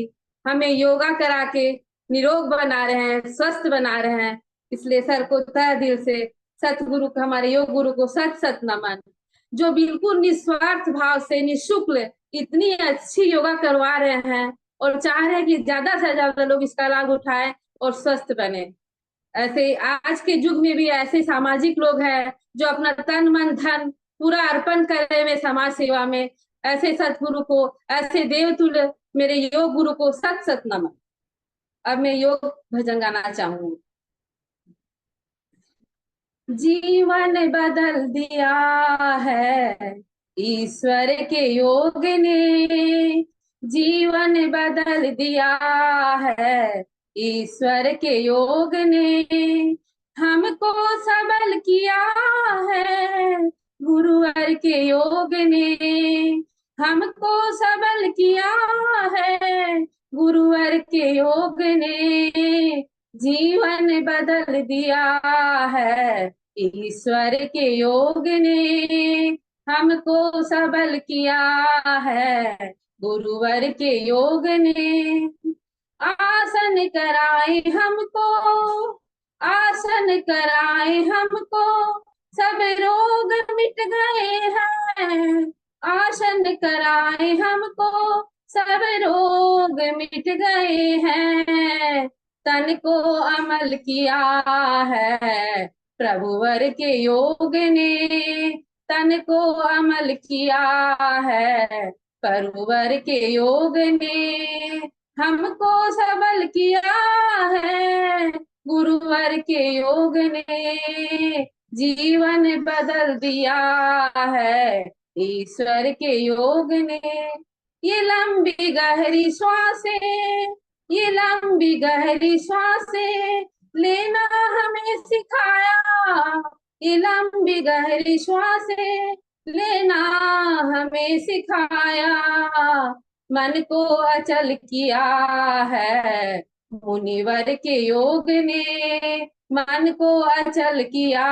हमें योगा करा के निरोग बना रहे हैं, स्वस्थ बना रहे हैं। इसलिए सर को तहे दिल से सतगुरु को, हमारे योग गुरु को सत सत नमन, जो बिल्कुल निस्वार्थ भाव से निःशुल्क इतनी अच्छी योगा करवा रहे हैं और चाह रहे हैं कि ज्यादा से ज्यादा लोग इसका लाभ उठाएं और स्वस्थ बने। ऐसे आज के युग में भी ऐसे सामाजिक लोग हैं जो अपना तन मन धन पूरा अर्पण करे में समाज सेवा में। ऐसे सतगुरु को, ऐसे देवतुल्य मेरे योग गुरु को सत सत नमन। अब मैं योग भजन गाना चाहूंगी। जीवन बदल दिया है ईश्वर के योग ने, जीवन बदल दिया है ईश्वर के योग ने, हमको सबल किया है गुरुवर के योग ने, हमको सबल किया है गुरुवर के योग ने, जीवन बदल दिया है ईश्वर के योग ने, हमको सबल किया है गुरुवर के योग ने। आसन कराए हमको, आसन कराए हमको, सब रोग मिट गए हैं। आसन कराए हमको, सब रोग मिट गए हैं। तन को अमल किया है प्रभुवर के योग ने, तन को अमल किया है प्रभुवर के योग ने, हमको सबल किया है गुरुवर के योग ने, जीवन बदल दिया है ईश्वर के योग ने। ये लंबी गहरी श्वासें, ये लंबी गहरी श्वासें लेना हमें सिखाया, ये लंबी गहरी श्वासें लेना हमें सिखाया। मन को अचल किया है मुनिवर के योग ने, मन को अचल किया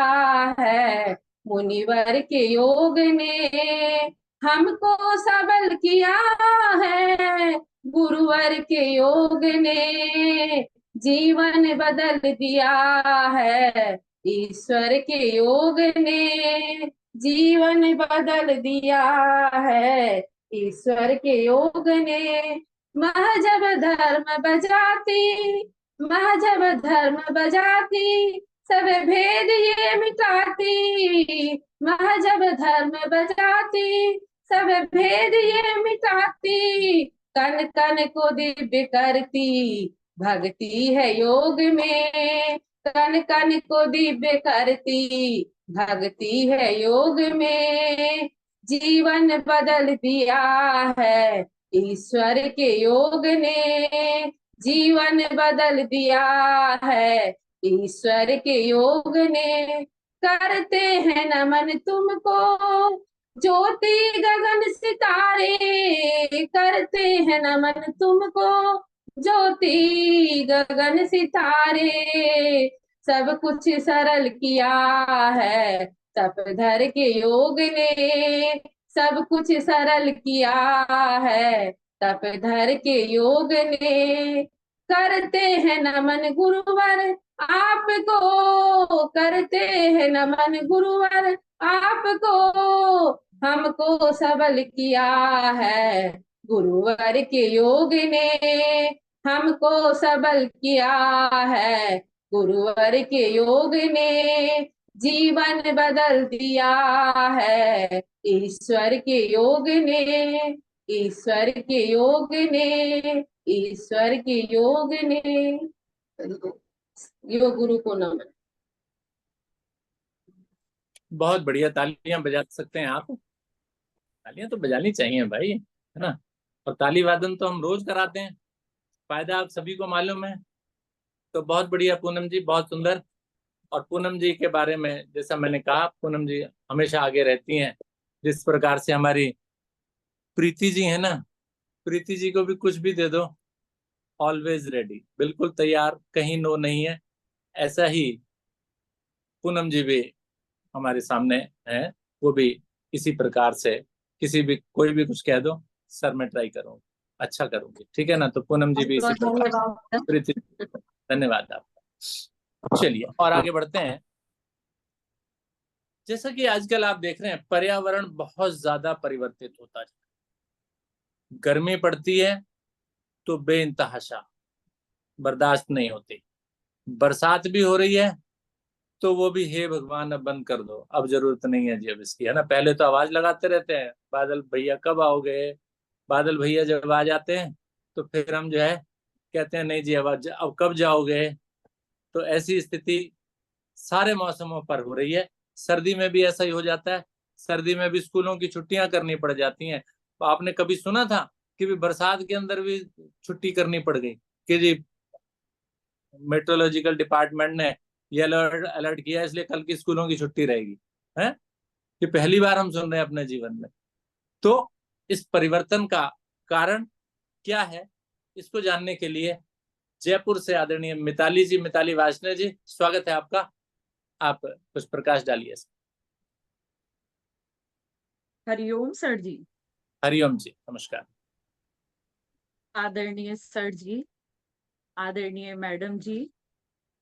है मुनिवर के योग ने, हमको सबल किया है गुरुवर के योग ने, जीवन बदल दिया है ईश्वर के योग ने, जीवन बदल दिया है ईश्वर के योग ने। महजब धर्म बजाती, महजब धर्म बजाती, सब भेद ये मिटाती, महजब धर्म बजाती, सब भेद ये मिटाती, कन कन को दिव्य करती, भक्ति है योग में, कन कन को दिव्य करती, भक्ति है योग में, जीवन बदल दिया है ईश्वर के योग ने, जीवन बदल दिया है ईश्वर के योग ने। करते हैं नमन तुमको ज्योति गगन सितारे, करते हैं नमन तुमको ज्योति गगन सितारे, सब कुछ सरल किया है तपधर के योग ने, सब कुछ सरल किया है तपधर के योग ने। करते हैं नमन गुरुवर आपको, करते हैं नमन गुरुवर आपको, हमको सबल किया है गुरुवर के योग ने, हमको सबल किया है गुरुवर के योग ने, जीवन बदल दिया है ईश्वर के योग ने, ईश्वर के योग ने, ईश्वर के योग ने। योग गुरु को नमन। बहुत बढ़िया, तालियां बजा सकते हैं आप, तालियां तो बजानी चाहिए भाई, है ना। और ताली वादन तो हम रोज कराते हैं, फायदा आप सभी को मालूम है। तो बहुत बढ़िया पूनम जी, बहुत सुंदर। और पूनम जी के बारे में जैसा मैंने कहा, पूनम जी हमेशा आगे रहती हैं। जिस प्रकार से हमारी प्रीति जी है ना, प्रीति जी को भी कुछ भी दे दो, ऑलवेज रेडी, बिल्कुल तैयार, कहीं नो नहीं है। ऐसा ही पूनम जी भी हमारे सामने है, वो भी इसी प्रकार से किसी भी कोई भी कुछ कह दो, सर मैं ट्राई करूंगी, अच्छा करूंगी, ठीक है ना। तो पूनम जी भी इसी प्रकार। प्रीति, धन्यवाद आपका। चलिए और आगे बढ़ते हैं। जैसा कि आजकल आप देख रहे हैं पर्यावरण बहुत ज्यादा परिवर्तित होता है। गर्मी पड़ती है तो बेइंतहाशा बर्दाश्त नहीं होती, बरसात भी हो रही है तो वो भी हे भगवान अब बंद कर दो, अब जरूरत नहीं है जी अब इसकी, है ना। पहले तो आवाज लगाते रहते हैं बादल भैया कब आओगे, बादल भैया जब आ जाते हैं तो फिर हम जो है कहते हैं नहीं जी अब कब जाओगे। तो ऐसी स्थिति सारे मौसमों पर हो रही है। सर्दी में भी ऐसा ही हो जाता है, सर्दी में भी स्कूलों की छुट्टियां करनी पड़ जाती हैं। तो आपने कभी सुना था कि भी बरसात के अंदर भी छुट्टी करनी पड़ गई कि जी मेट्रोलॉजिकल डिपार्टमेंट ने येलो अलर्ट किया इसलिए कल की स्कूलों की छुट्टी रहेगी, है? ये पहली बार हम सुन रहे हैं अपने जीवन में। तो इस परिवर्तन का कारण क्या है, इसको जानने के लिए जयपुर से आदरणीय मिताली जी, मिताली वाजपेयी जी, स्वागत है आपका। आप कुछ प्रकाश डालिए। हरिओम सर जी। हरिओम जी, नमस्कार। आदरणीय सर जी, आदरणीय मैडम जी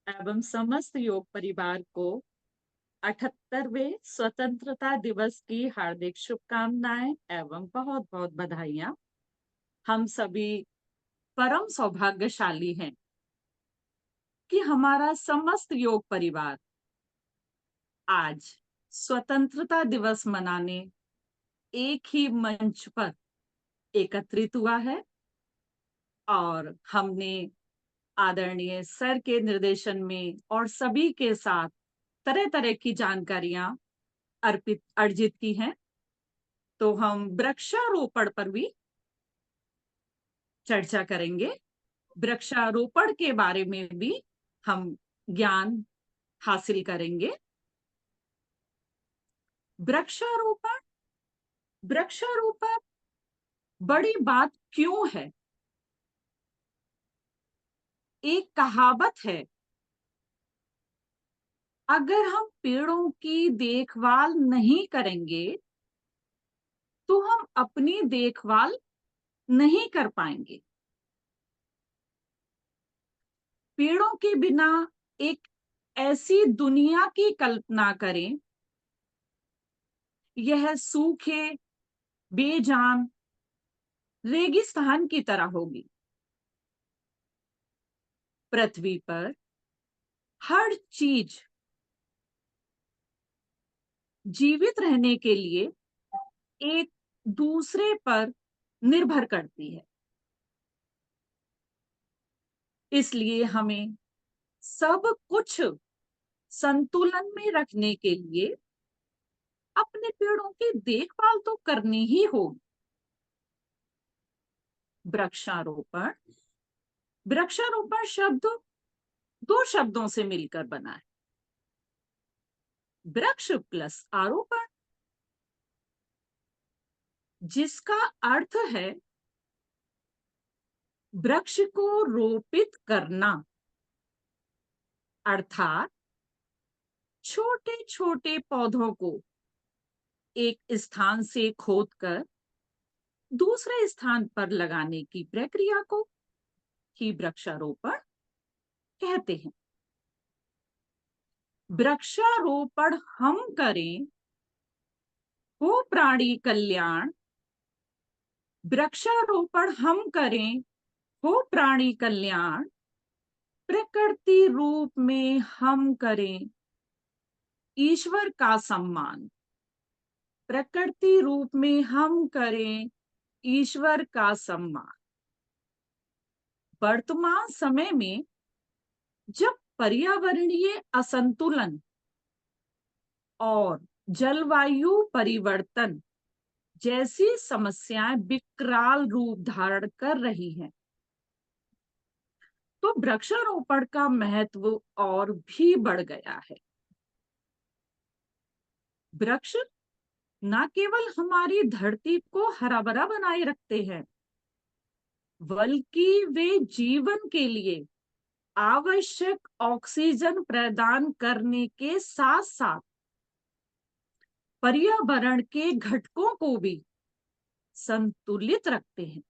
एवं समस्त योग परिवार को 78वें स्वतंत्रता दिवस की हार्दिक शुभकामनाएं एवं बहुत बहुत बधाइयां। हम सभी परम सौभाग्यशाली हैं कि हमारा समस्त योग परिवार आज स्वतंत्रता दिवस मनाने एक ही मंच पर एकत्रित हुआ है और हमने आदरणीय सर के निर्देशन में और सभी के साथ तरह तरह की जानकारियां अर्जित की हैं। तो हम वृक्षारोपण पर भी चर्चा करेंगे। वृक्षारोपण के बारे में भी हम ज्ञान हासिल करेंगे। वृक्षारोपण वृक्षारोपण बड़ी बात क्यों है? एक कहावत है, अगर हम पेड़ों की देखभाल नहीं करेंगे तो हम अपनी देखभाल नहीं कर पाएंगे। पेड़ों के बिना एक ऐसी दुनिया की कल्पना करें, यह सूखे बेजान रेगिस्तान की तरह होगी। पृथ्वी पर हर चीज जीवित रहने के लिए एक दूसरे पर निर्भर करती है। इसलिए हमें सब कुछ संतुलन में रखने के लिए अपने पेड़ों की देखभाल तो करनी ही होगी। वृक्षारोपण वृक्षारोपण शब्द दो शब्दों से मिलकर बना है, वृक्ष प्लस आरोपण, जिसका अर्थ है वृक्ष को रोपित करना, अर्थात छोटे छोटे पौधों को एक स्थान से खोदकर दूसरे स्थान पर लगाने की प्रक्रिया को ही वृक्षारोपण कहते हैं। वृक्षारोपण हम करें हो प्राणी कल्याण, वृक्षारोपण हम करें हो प्राणी कल्याण, प्रकृति रूप में हम करें ईश्वर का सम्मान, प्रकृति रूप में हम करें ईश्वर का सम्मान। वर्तमान समय में जब पर्यावरणीय असंतुलन और जलवायु परिवर्तन जैसी समस्याएं विकराल रूप धारण कर रही हैं, तो वृक्षारोपण का महत्व और भी बढ़ गया है। वृक्ष न केवल हमारी धरती को हरा भरा बनाए रखते हैं, बल्कि वे जीवन के लिए आवश्यक ऑक्सीजन प्रदान करने के साथ साथ पर्यावरण के घटकों को भी संतुलित रखते हैं।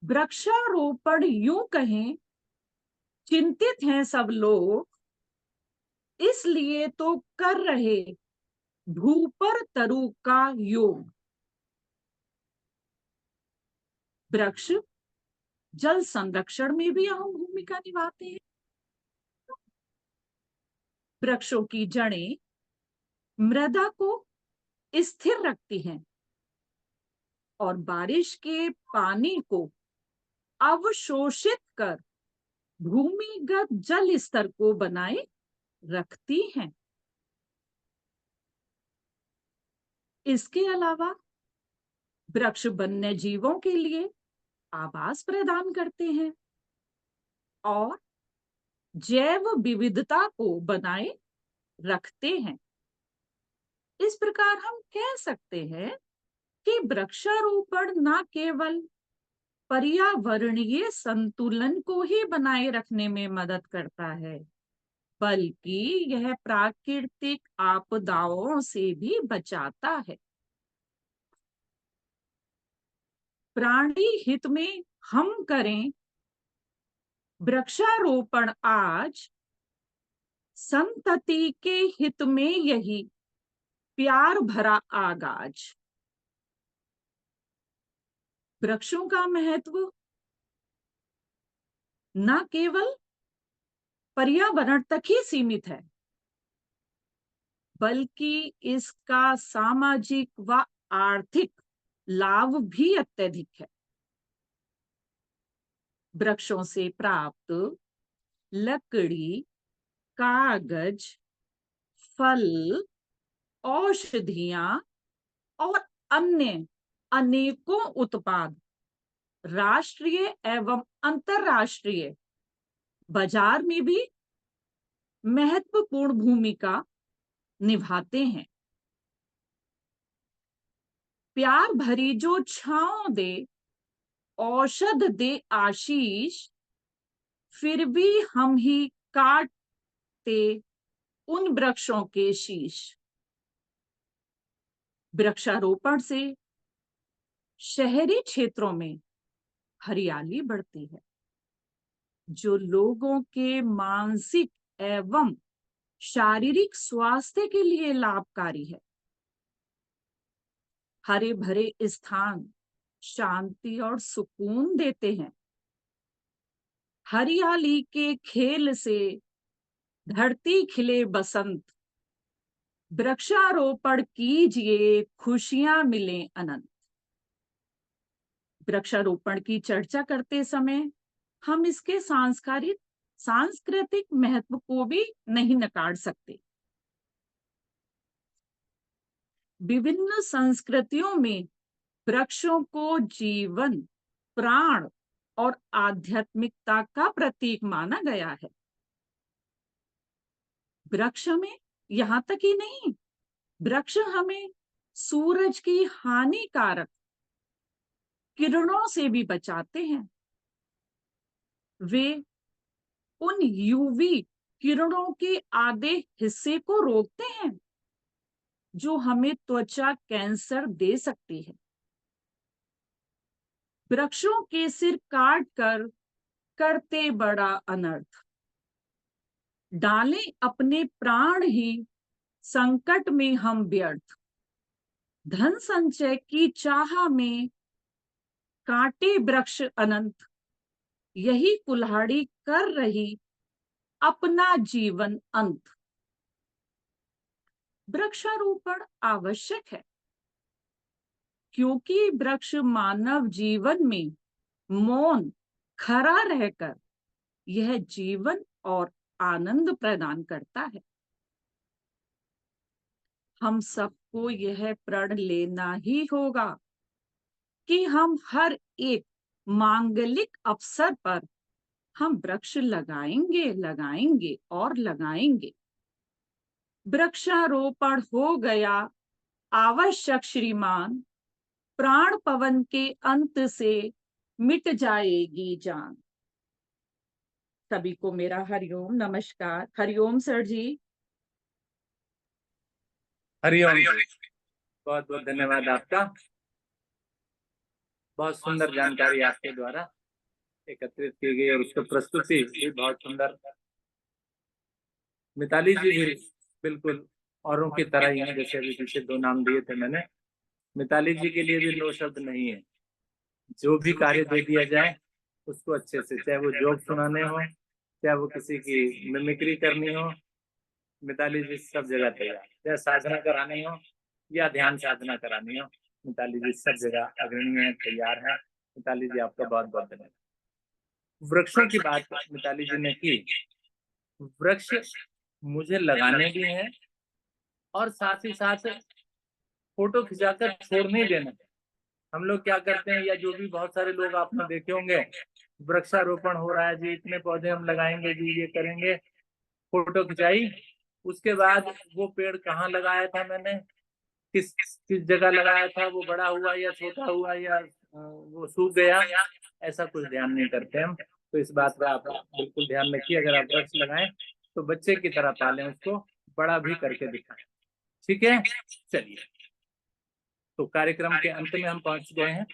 वृक्षारोपण यूं कहें चिंतित हैं सब लोग, इसलिए तो कर रहे भूपर तरु का योग। वृक्ष जल संरक्षण में भी अहम भूमिका निभाते हैं। वृक्षों की जड़ें मृदा को स्थिर रखती हैं और बारिश के पानी को अवशोषित कर भूमिगत जल स्तर को बनाए रखती हैं। इसके अलावा वृक्ष वन्य जीवों के लिए आवास प्रदान करते हैं और जैव विविधता को बनाए रखते हैं। इस प्रकार हम कह सकते हैं कि वृक्षारोपण न केवल पर्यावरणीय संतुलन को ही बनाए रखने में मदद करता है, बल्कि यह प्राकृतिक आपदाओं से भी बचाता है। प्राणी हित में हम करें वृक्षारोपण आज, संतति के हित में यही प्यार भरा आगाज। वृक्षों का महत्व न केवल पर्यावरण तक ही सीमित है, बल्कि इसका सामाजिक व आर्थिक लाभ भी अत्यधिक है। वृक्षों से प्राप्त लकड़ी, कागज, फल, औषधियां और अन्य अनेकों उत्पाद राष्ट्रीय एवं अंतरराष्ट्रीय बाजार में भी महत्वपूर्ण भूमिका निभाते हैं। प्यार भरी जो छांव दे, औषध दे आशीष, फिर भी हम ही काटते उन वृक्षों के शीश। वृक्षारोपण से शहरी क्षेत्रों में हरियाली बढ़ती है, जो लोगों के मानसिक एवं शारीरिक स्वास्थ्य के लिए लाभकारी है। हरे भरे स्थान शांति और सुकून देते हैं। हरियाली के खेल से धरती खिले बसंत, वृक्षारोपण कीजिए खुशियां मिले अनंत। वृक्षारोपण की चर्चा करते समय हम इसके सांस्कृतिक महत्व को भी नहीं नकार सकते। विभिन्न संस्कृतियों में वृक्षों को जीवन, प्राण और आध्यात्मिकता का प्रतीक माना गया है। वृक्ष में यहाँ तक ही नहीं, वृक्ष हमें सूरज की हानिकारक किरणों से भी बचाते हैं। वे उन यूवी किरणों के आधे हिस्से को रोकते हैं जो हमें त्वचा कैंसर दे सकती है। वृक्षों के सिर काट कर करते बड़ा अनर्थ, डालें अपने प्राण ही संकट में हम व्यर्थ। धन संचय की चाह में काटे वृक्ष अनंत, यही कुल्हाड़ी कर रही अपना जीवन अंत। वृक्षारोपण आवश्यक है क्योंकि वृक्ष मानव जीवन में मौन खड़ा रहकर यह जीवन और आनंद प्रदान करता है। हम सबको यह प्रण लेना ही होगा कि हम हर एक मांगलिक अवसर पर हम वृक्ष लगाएंगे और लगाएंगे। वृक्षारोपण हो गया आवश्यक श्रीमान, प्राण पवन के अंत से मिट जाएगी जान। सभी को मेरा हरिओम नमस्कार। हरिओम सर जी। हरिओम। बहुत बहुत धन्यवाद आपका। बहुत सुंदर जानकारी आपके द्वारा एकत्रित की गई और उसका प्रस्तुति भी बहुत सुंदर। मिताली जी भी बिल्कुल औरों की तरह ही है, जैसे अभी पीछे 2 नाम दिए थे मैंने। मिताली जी के लिए भी 2 शब्द नहीं है। जो भी कार्य दे दिया जाए उसको अच्छे से, चाहे वो जोक सुनाने हो, चाहे वो किसी की मिमिक्री करनी हो, मिताली जी सब जगह तैयार। चाहे साधना करानी हो या ध्यान साधना करानी हो, मिताली जी सब जगह अग्रणी है, तैयार है। मिताली जी आपका बहुत बहुत धन्यवाद। वृक्षों की बात मिताली जी ने की। वृक्ष मुझे लगाने भी हैं और साथ ही साथ फोटो खिंचाकर छोड़ नहीं देना। हम लोग क्या करते हैं, या जो भी बहुत सारे लोग आपने देखे होंगे, वृक्षारोपण हो रहा है जी, इतने पौधे हम लगाएंगे जी, ये करेंगे, फोटो खिंचाई, उसके बाद वो पेड़ कहाँ लगाया था मैंने, किस किस जगह लगाया था, वो बड़ा हुआ या छोटा हुआ या वो सूख गया, ऐसा कुछ ध्यान नहीं करते हम। तो इस बात का आप बिल्कुल ध्यान रखिए। अगर आप वृक्ष लगाएं तो बच्चे की तरह पालें उसको, बड़ा भी करके दिखाएं। ठीक है, चलिए तो कार्यक्रम के अंत में हम पहुंच गए हैं।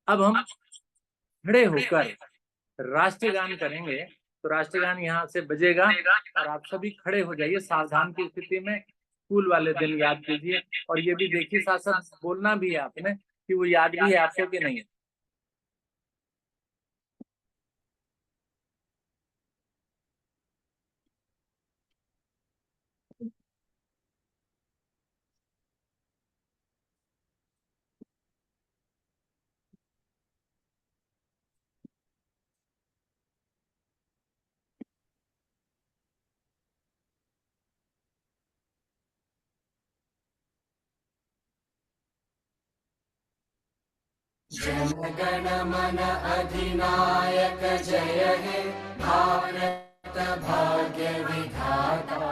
अब हम खड़े होकर राष्ट्रगान करेंगे। तो राष्ट्रगान यहाँ से बजेगा और आप सभी खड़े हो जाइए सावधान की स्थिति में। स्कूल वाले दिन याद कीजिए, और ये भी देखिए साथ साथ बोलना भी है आपने कि वो याद भी है आपको कि नहीं है। जनगण मन अधिनायक जय हे भारत भाग्य विधाता।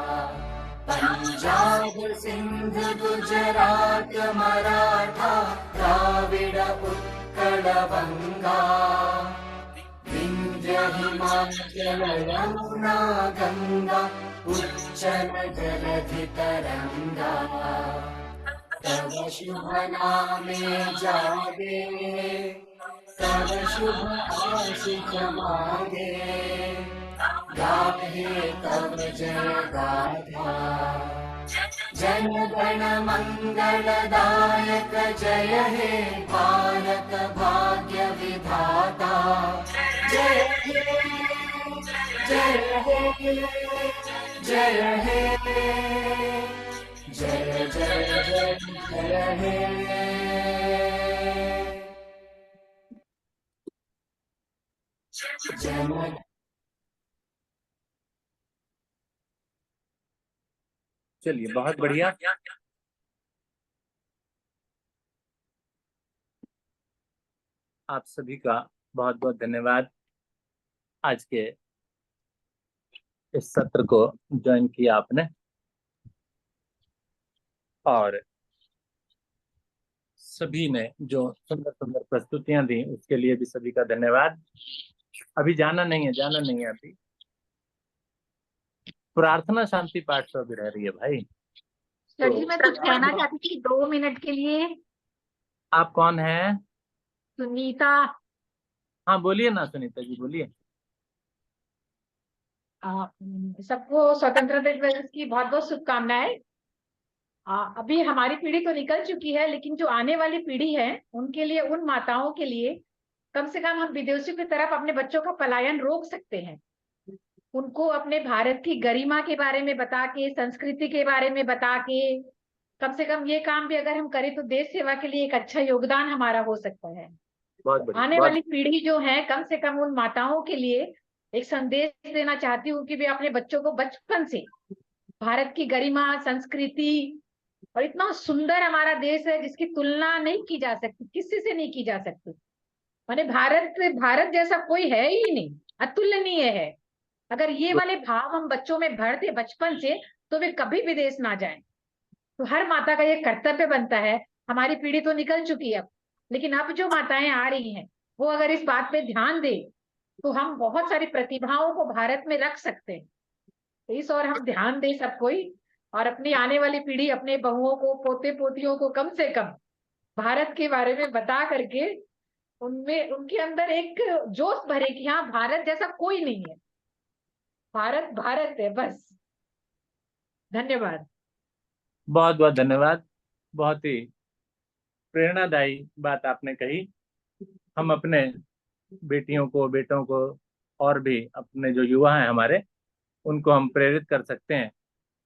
पंजाब सिंध गुजरात मराठा द्राविड़ उत्कल बंगा। विंध्य हिमाचल यमुना गंगा उच्चल जलधि तरंगा। तव शुभ नामे जागे तव शुभ आशीष मागे। गाहे तव जय गाथा। जन गण मंगलदायक जय हे भारत भाग्य विधाता। जय हे जय हे जय हे जय जय जय जय हे। जन चलिए बहुत बढ़िया। आप सभी का बहुत बहुत धन्यवाद आज के इस सत्र को ज्वाइन किया आपने, और सभी ने जो सुंदर सुंदर प्रस्तुतियां दी उसके लिए भी सभी का धन्यवाद। अभी जाना नहीं है अभी प्रार्थना शांति पाठ तो अभी रह रही है भाई। सर जी मैं कुछ कहना चाहती थी 2 मिनट के लिए। आप कौन हैं? सुनीता। हाँ बोलिए ना सुनीता जी, बोलिए। सबको स्वतंत्रता दिवस की बहुत बहुत शुभकामनाएं। अभी हमारी पीढ़ी तो निकल चुकी है, लेकिन जो आने वाली पीढ़ी है उनके लिए, उन माताओं के लिए कम से कम हम विदेशियों की तरफ अपने बच्चों का पलायन रोक सकते हैं। उनको अपने भारत की गरिमा के बारे में बता के, संस्कृति के बारे में बता के, कम से कम ये काम भी अगर हम करें तो देश सेवा के लिए एक अच्छा योगदान हमारा हो सकता है। आने वाली पीढ़ी जो है, कम से कम उन माताओं के लिए एक संदेश देना चाहती हूँ कि वे अपने बच्चों को बचपन से भारत की गरिमा, संस्कृति, और इतना सुंदर हमारा देश है जिसकी तुलना नहीं की जा सकती, किसी से नहीं की जा सकती। माने भारत जैसा कोई है ही नहीं, अतुलनीय है। अगर ये वाले भाव हम बच्चों में भर दे बचपन से तो वे कभी विदेश ना जाएं। तो हर माता का ये कर्तव्य बनता है। हमारी पीढ़ी तो निकल चुकी है अब, लेकिन अब जो माताएं आ रही हैं वो अगर इस बात पे ध्यान दे तो हम बहुत सारी प्रतिभाओं को भारत में रख सकते हैं। तो इस और हम ध्यान दें सब कोई, और अपनी आने वाली पीढ़ी, अपने बहुओं को, पोते पोतियों को कम से कम भारत के बारे में बता करके उनमें उनके अंदर एक जोश भरे कि हाँ भारत जैसा कोई नहीं है, भारत भारत है बस। धन्यवाद। बहुत बहुत धन्यवाद। बहुत ही प्रेरणादायी बात आपने कही। हम अपने बेटियों को, बेटों को और भी अपने जो युवा हैं हमारे, उनको हम प्रेरित कर सकते हैं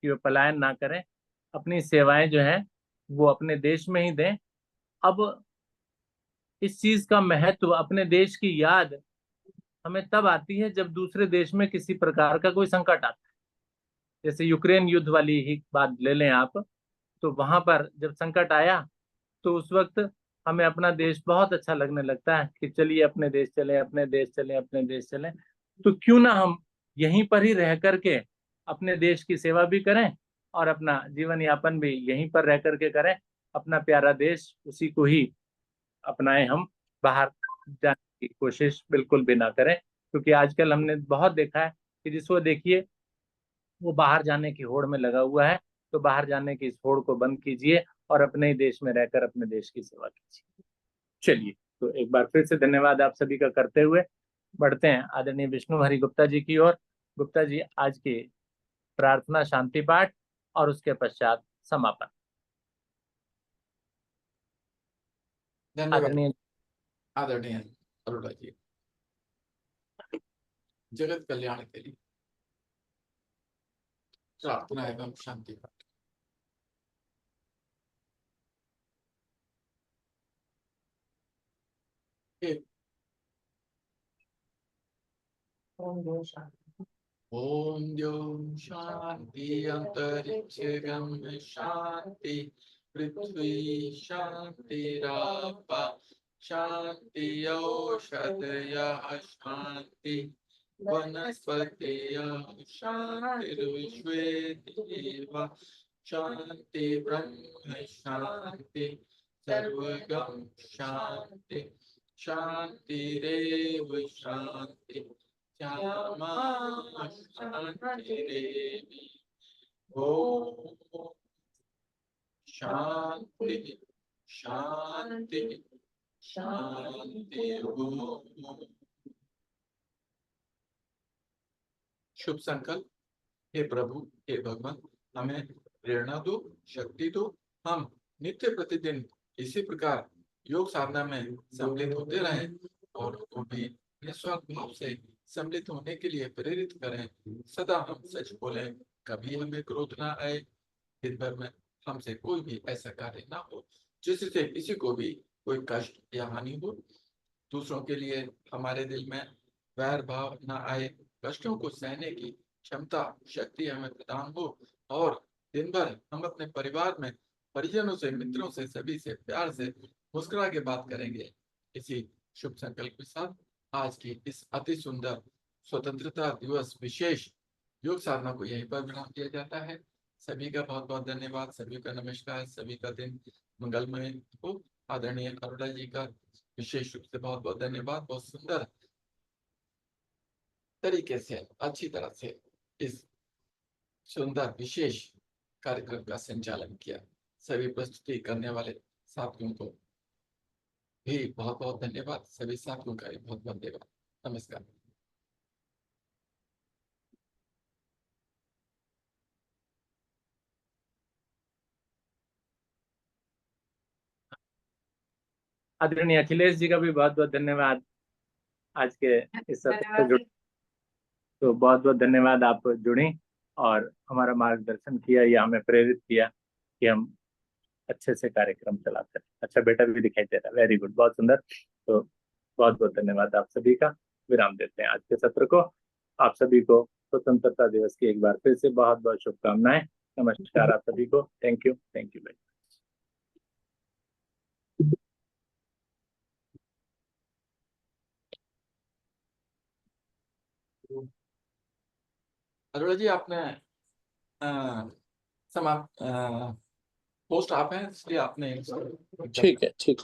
कि वो पलायन ना करें, अपनी सेवाएं जो हैं वो अपने देश में ही दें। अब इस चीज का महत्व, अपने देश की याद हमें तब आती है जब दूसरे देश में किसी प्रकार का कोई संकट आता है। जैसे यूक्रेन युद्ध वाली ही बात ले लें आप, तो वहां पर जब संकट आया तो उस वक्त हमें अपना देश बहुत अच्छा लगने लगता है कि चलिए अपने देश चले, अपने देश चले, अपने देश चले। तो क्यों ना हम यहीं पर ही रह करके अपने देश की सेवा भी करें और अपना जीवन यापन भी यहीं पर रह करके करें। अपना प्यारा देश, उसी को ही अपनाएं हम, बाहर जाने की कोशिश बिल्कुल भी ना करें। क्योंकि आजकल हमने बहुत देखा है कि जिसको देखिए वो बाहर जाने की होड़ में लगा हुआ है। तो बाहर जाने की इस होड़ को बंद कीजिए और अपने ही देश में रहकर अपने देश की सेवा कीजिए। चलिए, तो एक बार फिर से धन्यवाद आप सभी का करते हुए बढ़ते हैं आदरणीय विष्णु हरि गुप्ता जी की ओर। गुप्ता जी, आज की प्रार्थना, शांति पाठ और उसके पश्चात समापन। धन्यवाद आदरणीय आदरणीय अरोड़ा जी। जगत कल्याण के लिए प्रार्थना एवं शांति पाठ। ओम द्यौं शांति अंतरिक्षगम शांति पृथ्वी शांतिरापा शांति औषधयः शांति वनस्पतयः शांतिर्विश्वे देवा शांति ब्रह्म शांति सर्वगम शांति शांतिरेव शांति श्यामा शांतिरेवि। ओम शांति शांति शांति। ओम शुभ संकल्प। हे प्रभु, हे भगवान, हमें प्रेरणा दो, शक्ति दो। हम नित्य प्रतिदिन इसी प्रकार योग साधना में सम्मिलित होते रहें और उनको भी निस्वार्थ भाव से सम्मिलित होने के लिए प्रेरित करें। सदा हम सच बोलें, कभी हमें क्रोध ना आए। दिन भर में हमसे कोई भी ऐसा कार्य ना हो जिससे किसी को भी कोई कष्ट या हानि हो। दूसरों के लिए हमारे दिल में वैर भाव ना आए। कष्टों को सहने की क्षमता, शक्ति हमें प्रदान हो और दिन भर हम अपने परिवार में परिजनों से, मित्रों से, सभी से प्यार से मुस्कुरा के बात करेंगे। इसी शुभ संकल्प के साथ आज की इस अति सुंदर स्वतंत्रता दिवस विशेष योग साधना को यहीं पर विराम दिया जाता है। सभी का बहुत बहुत धन्यवाद, सभी का नमस्कार, सभी का दिन मंगलमय हो। आदरणीय अरोड़ा जी का विशेष रूप से बहुत बहुत धन्यवाद। बहुत सुंदर तरीके से, अच्छी तरह से इस सुंदर विशेष कार्यक्रम का संचालन किया। सभी प्रस्तुति करने वाले साथियों को भी बहुत बहुत धन्यवाद। सभी साथियों का भी बहुत बहुत धन्यवाद। नमस्कार। आदरणीय अखिलेश जी का भी बहुत बहुत धन्यवाद आज के इस सत्र से जुड़। तो बहुत बहुत धन्यवाद, आप जुड़ी और हमारा मार्गदर्शन किया, या हमें प्रेरित किया कि हम अच्छे से कार्यक्रम चलाते हैं। अच्छा बेटा भी दिखाई दे रहा है, वेरी गुड, बहुत सुंदर। तो बहुत बहुत धन्यवाद आप सभी का। विराम देते हैं आज के सत्र को। आप सभी को स्वतंत्रता दिवस की एक बार फिर से बहुत बहुत शुभकामनाएं। नमस्कार आप सभी को। Thank you very much. Arora ji, आपने समाप्त पोस्ट आप हैं, इसलिए आपने ठीक है, ठीक।